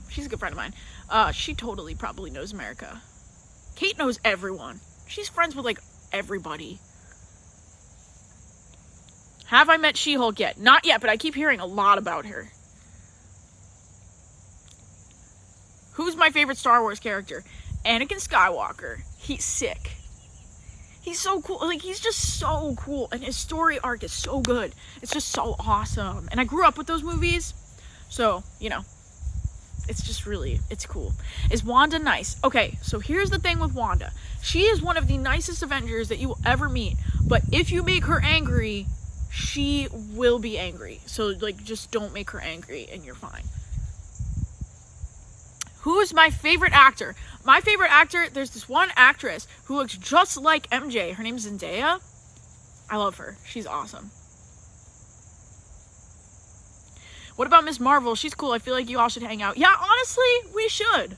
she's a good friend of mine. She totally probably knows America. Kate knows everyone. She's friends with like everybody. Have I met She-Hulk yet? Not yet, but I keep hearing a lot about her. Who's my favorite Star Wars character? Anakin Skywalker. He's sick. He's so cool. Like, he's just so cool. And his story arc is so good. It's just so awesome. And I grew up with those movies. So, you know, it's just really, it's cool. Is Wanda nice? Okay, so here's the thing with Wanda. She is one of the nicest Avengers that you will ever meet. But if you make her angry, she will be angry. So, like, just don't make her angry and you're fine. Who's my favorite actor? My favorite actor, there's this one actress who looks just like MJ. Her name's Zendaya. I love her. She's awesome. What about Miss Marvel? She's cool. I feel like you all should hang out. Yeah, honestly, we should.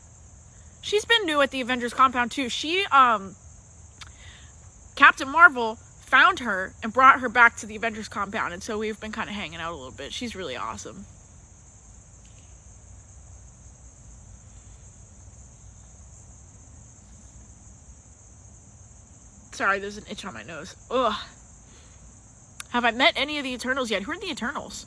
She's been new at the Avengers compound too. She, Captain Marvel found her and brought her back to the Avengers compound. And so we've been kind of hanging out a little bit. She's really awesome. Sorry, there's an itch on my nose. Ugh. Have I met any of the Eternals yet? Who are the Eternals?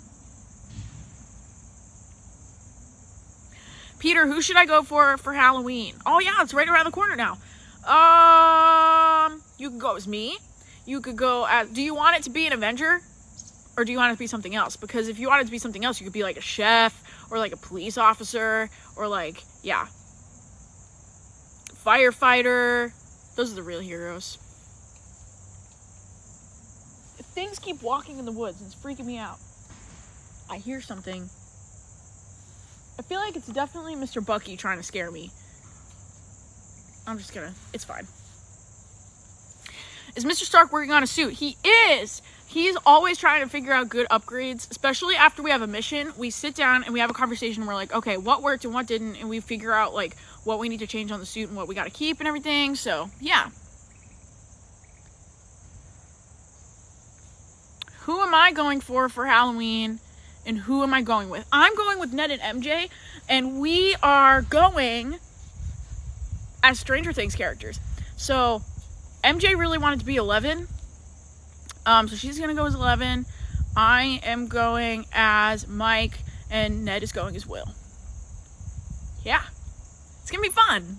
Peter, who should I go for Halloween? Oh yeah, it's right around the corner now. You could go as me. You could go as... Do you want it to be an Avenger? Or do you want it to be something else? Because if you want it to be something else, you could be like a chef, or like a police officer, or like, yeah. Firefighter. Those are the real heroes. Things keep walking in the woods and it's freaking me out. I hear something. I feel like it's definitely Mr. Bucky trying to scare me. I'm just gonna, it's fine. Is Mr. Stark working on a suit? He is! He's always trying to figure out good upgrades, especially after we have a mission. We sit down and we have a conversation and we're like, okay, what worked and what didn't, and we figure out, like, what we need to change on the suit and what we gotta keep and everything, so, yeah. Who am I going for Halloween, and who am I going with? I'm going with Ned and MJ, and we are going as Stranger Things characters. So, MJ really wanted to be 11, so she's gonna go as 11. I am going as Mike, and Ned is going as Will. Yeah, it's gonna be fun.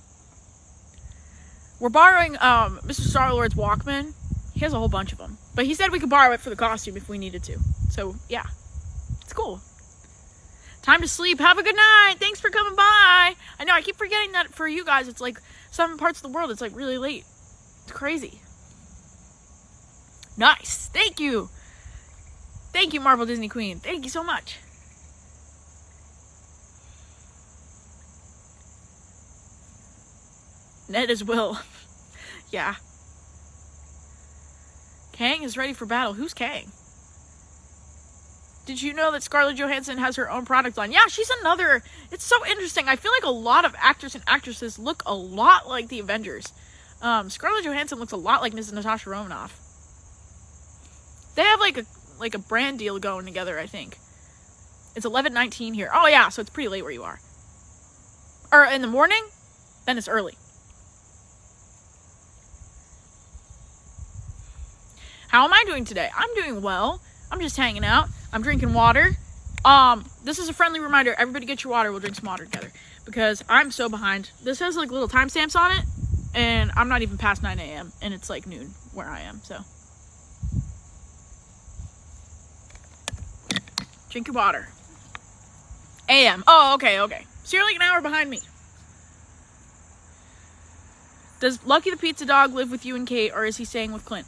We're borrowing Mr. Star-Lord's Walkman. He has a whole bunch of them, but he said we could borrow it for the costume if we needed to. So yeah, it's cool. Time to sleep. Have a good night. Thanks for coming by. I know I keep forgetting that for you guys, it's like some parts of the world it's like really late. It's crazy. Nice. Thank you. Thank you, Marvel Disney Queen. Thank you so much. Ned is Will. Yeah. Kang is ready for battle. Who's Kang? Did you know that Scarlett Johansson has her own product line? Yeah, she's another. It's so interesting. I feel like a lot of actors and actresses look a lot like the Avengers. Scarlett Johansson looks a lot like Mrs. Natasha Romanoff. They have like a brand deal going together, I think. It's 11:19 here. Oh yeah, so it's pretty late where you are. Or in the morning? Then it's early. How am I doing today? I'm doing well. I'm just hanging out. I'm drinking water. This is a friendly reminder. Everybody get your water. We'll drink some water together. Because I'm so behind. This has like little timestamps on it. And I'm not even past 9 a.m. And it's like noon where I am. So. Drink your water. A.m. Oh, okay. So you're like an hour behind me. Does Lucky the Pizza Dog live with you and Kate, or is he staying with Clint?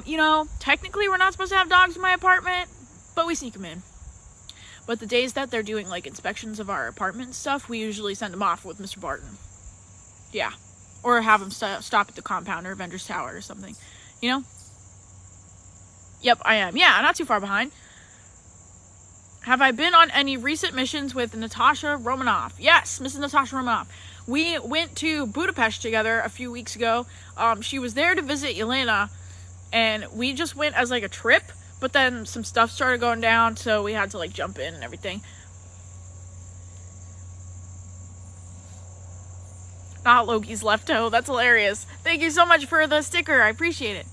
You know, technically we're not supposed to have dogs in my apartment, but we sneak them in. But the days that they're doing, like, inspections of our apartment and stuff, we usually send them off with Mr. Barton. Yeah. Or have them stop at the compound or Avengers Tower or something. You know? Yep, I am. Yeah, not too far behind. Have I been on any recent missions with Natasha Romanoff? Yes, Mrs. Natasha Romanoff. We went to Budapest together a few weeks ago. She was there to visit Yelena, and we just went as like a trip, but then some stuff started going down, so we had to like jump in and everything. Not Loki's left toe. That's hilarious. Thank you so much for the sticker. I appreciate it.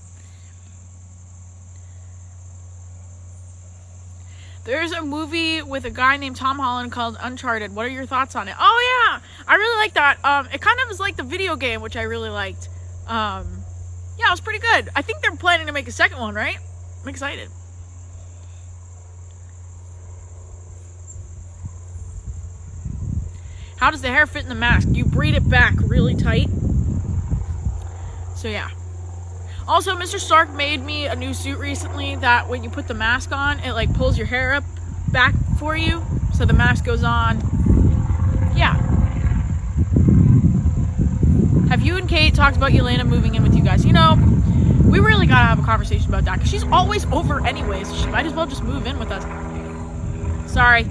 There's a movie with a guy named Tom Holland called Uncharted. What are your thoughts on it? Oh yeah, I really like that. It kind of is like the video game, which I really liked. Yeah, it was pretty good. I think they're planning to make a second one, right? I'm excited. How does the hair fit in the mask? You braid it back really tight. So yeah. Also, Mr. Stark made me a new suit recently that when you put the mask on, it like pulls your hair up back for you. So the mask goes on. Yeah. Have you and Kate talked about Yelena moving in with you guys? You know, we really gotta have a conversation about that because she's always over anyways. So she might as well just move in with us. Sorry.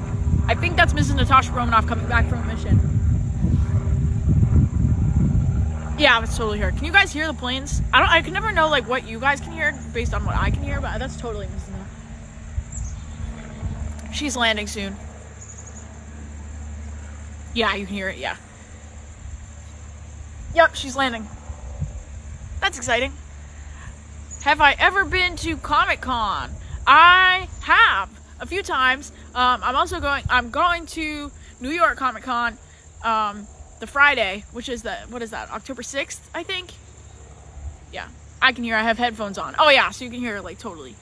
I think that's Mrs. Natasha Romanoff coming back from a mission. Yeah, it's totally her. Can you guys hear the planes? I can never know like what you guys can hear based on what I can hear, but that's totally Mrs. She's landing soon. Yeah, you can hear it, yeah. Yep, she's landing. That's exciting. Have I ever been to Comic-Con? I have a few times. I'm going to New York Comic-Con the Friday, which is what is that, October 6th, I think? Yeah, I can hear. I have headphones on. Oh yeah, so you can hear like totally.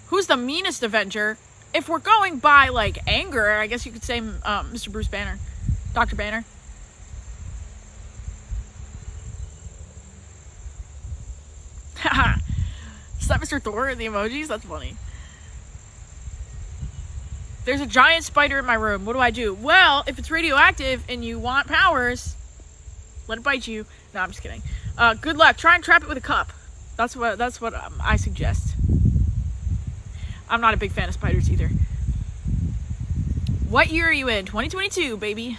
Who's the meanest Avenger? If we're going by like anger, I guess you could say Mr. Bruce Banner. Dr. Banner. Is that Mr. Thor in the emojis? That's funny. There's a giant spider in my room. What do? Well, if it's radioactive and you want powers, let it bite you. No, I'm just kidding. Good luck. Try and trap it with a cup. That's what I suggest. I'm not a big fan of spiders either. What year are you in? 2022, baby.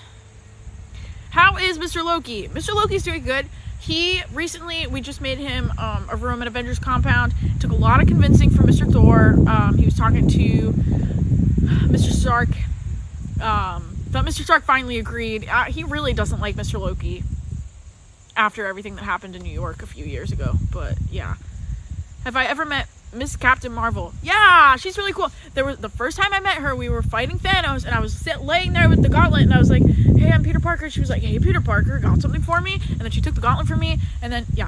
How is Mr. Loki? Mr. Loki's doing good. We just made him a room at Avengers compound. It took a lot of convincing from Mr. Thor. He was talking to Mr. Stark. But Mr. Stark finally agreed. He really doesn't like Mr. Loki after everything that happened in New York a few years ago. But yeah. Have I ever met Miss Captain Marvel? Yeah, she's really cool. The first time I met her, we were fighting Thanos, and I was laying there with the gauntlet, and I was like, hey, I'm Peter Parker. She was like, hey, Peter Parker, got something for me? And then she took the gauntlet from me, and then, yeah.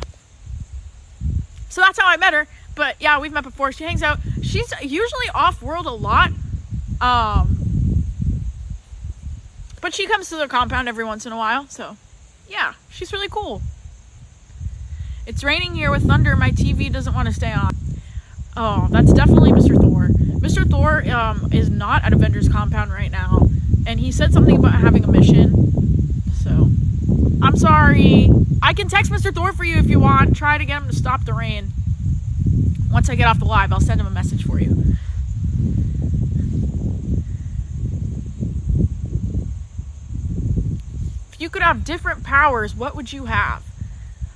So that's how I met her. But yeah, we've met before. She hangs out. She's usually off-world a lot. But she comes to the compound every once in a while, so yeah, she's really cool. It's raining here with thunder. My TV doesn't want to stay on. Oh, that's definitely Mr. Thor. Mr. Thor is not at Avengers compound right now, and he said something about having a mission, so I'm sorry. I can text Mr. Thor for you if you want. Try to get him to stop the rain. Once I get off the live, I'll send him a message for you. If you could have different powers, what would you have?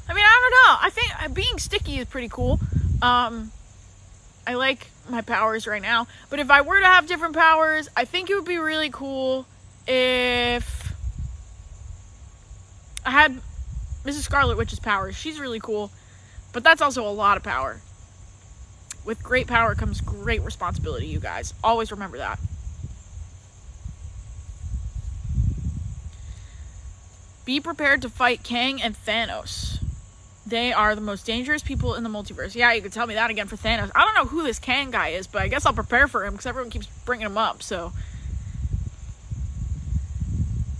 I mean, I don't know. I think being sticky is pretty cool. I like my powers right now. But if I were to have different powers, I think it would be really cool if I had Mrs. Scarlet Witch's powers. She's really cool. But that's also a lot of power. With great power comes great responsibility, you guys. Always remember that. Be prepared to fight Kang and Thanos. They are the most dangerous people in the multiverse. Yeah, you could tell me that again for Thanos. I don't know who this Kang guy is, but I guess I'll prepare for him because everyone keeps bringing him up, so.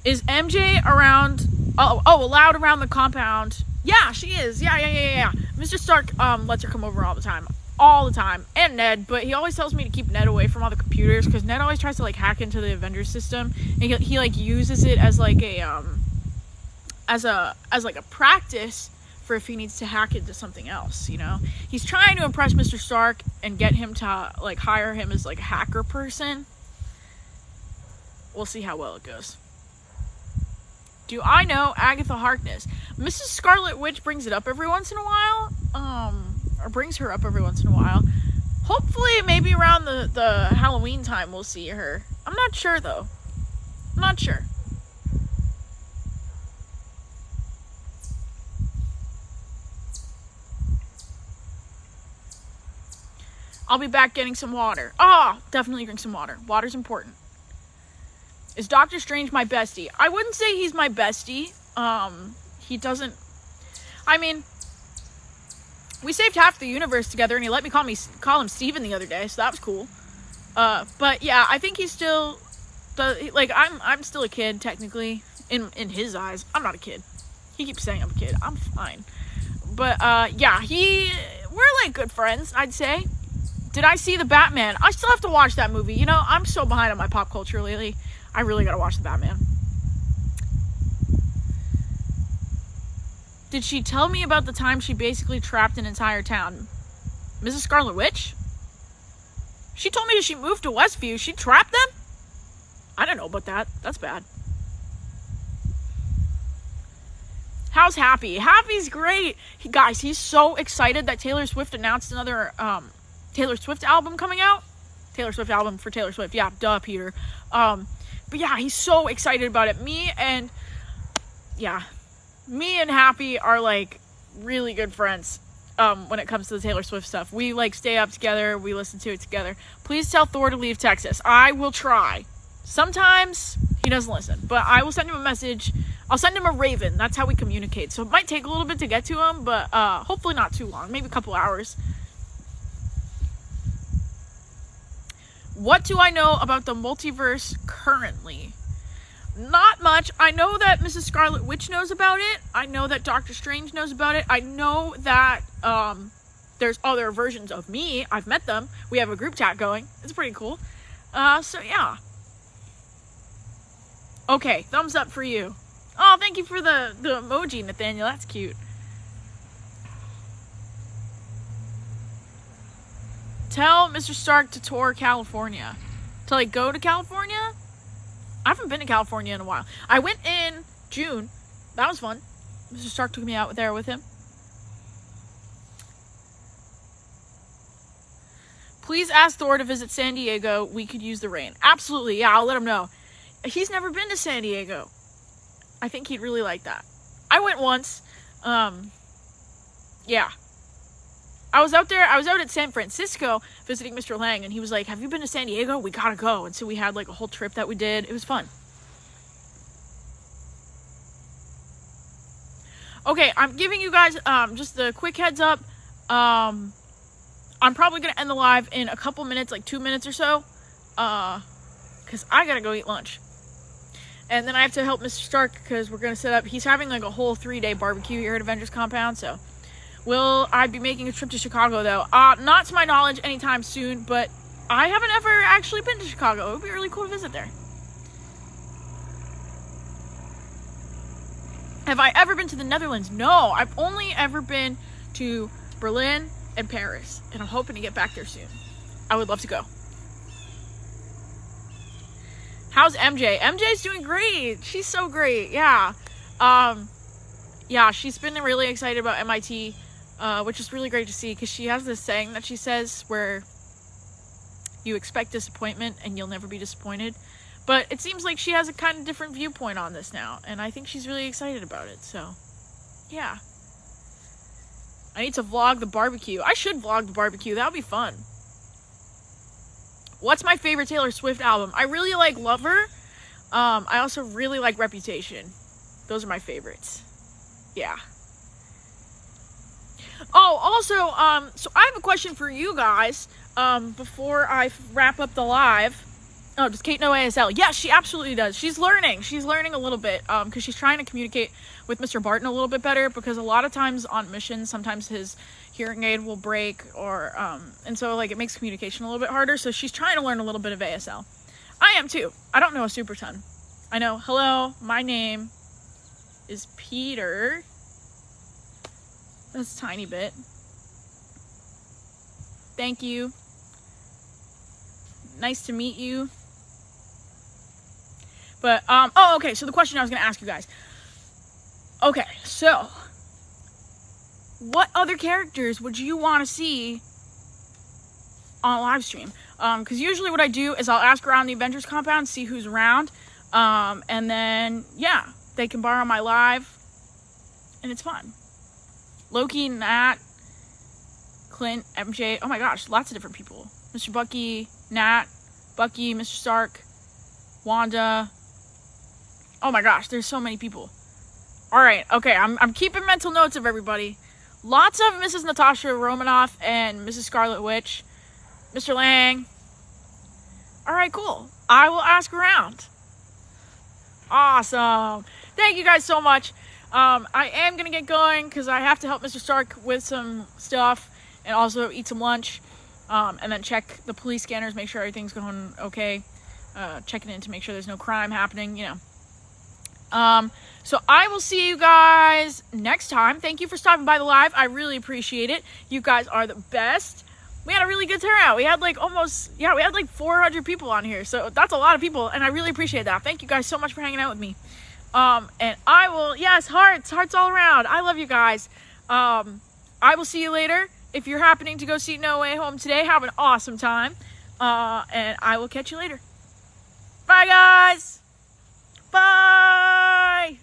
Is MJ around... allowed around the compound? Yeah, she is. Yeah. Mr. Stark lets her come over all the time. All the time. And Ned, but he always tells me to keep Ned away from all the computers because Ned always tries to, like, hack into the Avengers system. And he like, uses it as, like, a, as like, a practice for if he needs to hack into something else, you know? He's trying to impress Mr. Stark and get him to, like, hire him as, like, a hacker person. We'll see how well it goes. Do I know Agatha Harkness? Mrs. Scarlet Witch brings it up every once in a while. Or brings her up every once in a while. Hopefully, maybe around the Halloween time we'll see her. I'm not sure, though. I'm not sure. I'll be back getting some water. Definitely drink some water. Water's important. Is Doctor Strange my bestie? I wouldn't say he's my bestie. He doesn't... I mean, we saved half the universe together, and he let me call him Steven the other day, so that was cool. But yeah, I think he's still... Like, I'm still a kid, technically. In his eyes. I'm not a kid. He keeps saying I'm a kid. I'm fine. But, yeah, we're, like, good friends, I'd say. Did I see the Batman? I still have to watch that movie. You know, I'm so behind on my pop culture lately. I really gotta watch the Batman. Did she tell me about the time she basically trapped an entire town? Mrs. Scarlet Witch? She told me that she moved to Westview. She trapped them? I don't know about that. That's bad. How's Happy? Happy's great. Guys, he's so excited that Taylor Swift announced another Taylor Swift album coming out. Taylor Swift album for Taylor Swift. Yeah, duh, Peter. But yeah, he's so excited about it. Me and Happy are, like, really good friends when it comes to the Taylor Swift stuff. We, like, stay up together. We listen to it together. Please tell Thor to leave Texas. I will try. Sometimes he doesn't listen, but I will send him a message. I'll send him a raven. That's how we communicate. So it might take a little bit to get to him, but hopefully not too long. Maybe a couple hours. What do I know about the multiverse currently? Not much. I know that Mrs. Scarlet Witch knows about it. I know that Doctor Strange knows about it. I know that there's other versions of me. I've met them. We have a group chat going. It's pretty cool. So yeah. Okay, thumbs up for you. Oh, thank you for the emoji, Nathaniel. That's cute. Tell Mr. Stark to tour California. To like go to California? I haven't been to California in a while. I went in June. That was fun. Mr. Stark took me out there with him. Please ask Thor to visit San Diego. We could use the rain. Absolutely. Yeah, I'll let him know. He's never been to San Diego. I think he'd really like that. I went once. Yeah. I was out at San Francisco visiting Mr. Lang, and he was like, have you been to San Diego? We gotta go. And so we had like a whole trip that we did. It was fun. Okay, I'm giving you guys just a quick heads up. I'm probably gonna end the live in a couple minutes, like 2 minutes or so. Because I gotta go eat lunch. And then I have to help Mr. Stark because we're gonna set up, he's having like a whole 3-day barbecue here at Avengers Compound, so will I be making a trip to Chicago though? Not to my knowledge anytime soon, but I haven't ever actually been to Chicago. It would be really cool to visit there. Have I ever been to the Netherlands? No, I've only ever been to Berlin and Paris, and I'm hoping to get back there soon. I would love to go. How's MJ? MJ's doing great. She's so great. Yeah. Yeah, she's been really excited about MIT, which is really great to see because she has this saying that she says where you expect disappointment and you'll never be disappointed. But it seems like she has a kind of different viewpoint on this now, and I think she's really excited about it, so yeah. I need to vlog the barbecue. I should vlog the barbecue. That would be fun. What's my favorite Taylor Swift album? I really like Lover. I also really like Reputation. Those are my favorites. Yeah. Oh, also, so I have a question for you guys, before I wrap up the live. Oh, does Kate know ASL? Yes, she absolutely does. She's learning. She's learning a little bit, because she's trying to communicate with Mr. Barton a little bit better, because a lot of times on missions, sometimes his hearing aid will break, or, and so, like, it makes communication a little bit harder, so she's trying to learn a little bit of ASL. I am, too. I don't know a super ton. I know, hello, my name is Peter. That's a tiny bit. Thank you. Nice to meet you. But, oh, okay, so the question I was going to ask you guys. Okay, so, what other characters would you want to see on a live stream? Because usually what I do is I'll ask around the Avengers compound, see who's around, and then, yeah, they can borrow my live, and it's fun. Loki, Nat, Clint, MJ, oh my gosh, lots of different people. Mr. Bucky, Nat, Bucky, Mr. Stark, Wanda. Oh my gosh, there's so many people. Alright, okay, I'm keeping mental notes of everybody. Lots of Mrs. Natasha Romanoff and Mrs. Scarlet Witch. Mr. Lang. Alright, cool. I will ask around. Awesome. Thank you guys so much. I am going to get going because I have to help Mr. Stark with some stuff and also eat some lunch. And then check the police scanners, make sure everything's going okay. Checking in to make sure there's no crime happening, you know. So I will see you guys next time. Thank you for stopping by the live. I really appreciate it. You guys are the best. We had a really good turnout. We had like we had like 400 people on here. So that's a lot of people, and I really appreciate that. Thank you guys so much for hanging out with me. And I will, yes, hearts all around. I love you guys. I will see you later. If you're happening to go see No Way Home today, have an awesome time. And I will catch you later. Bye, guys. Bye.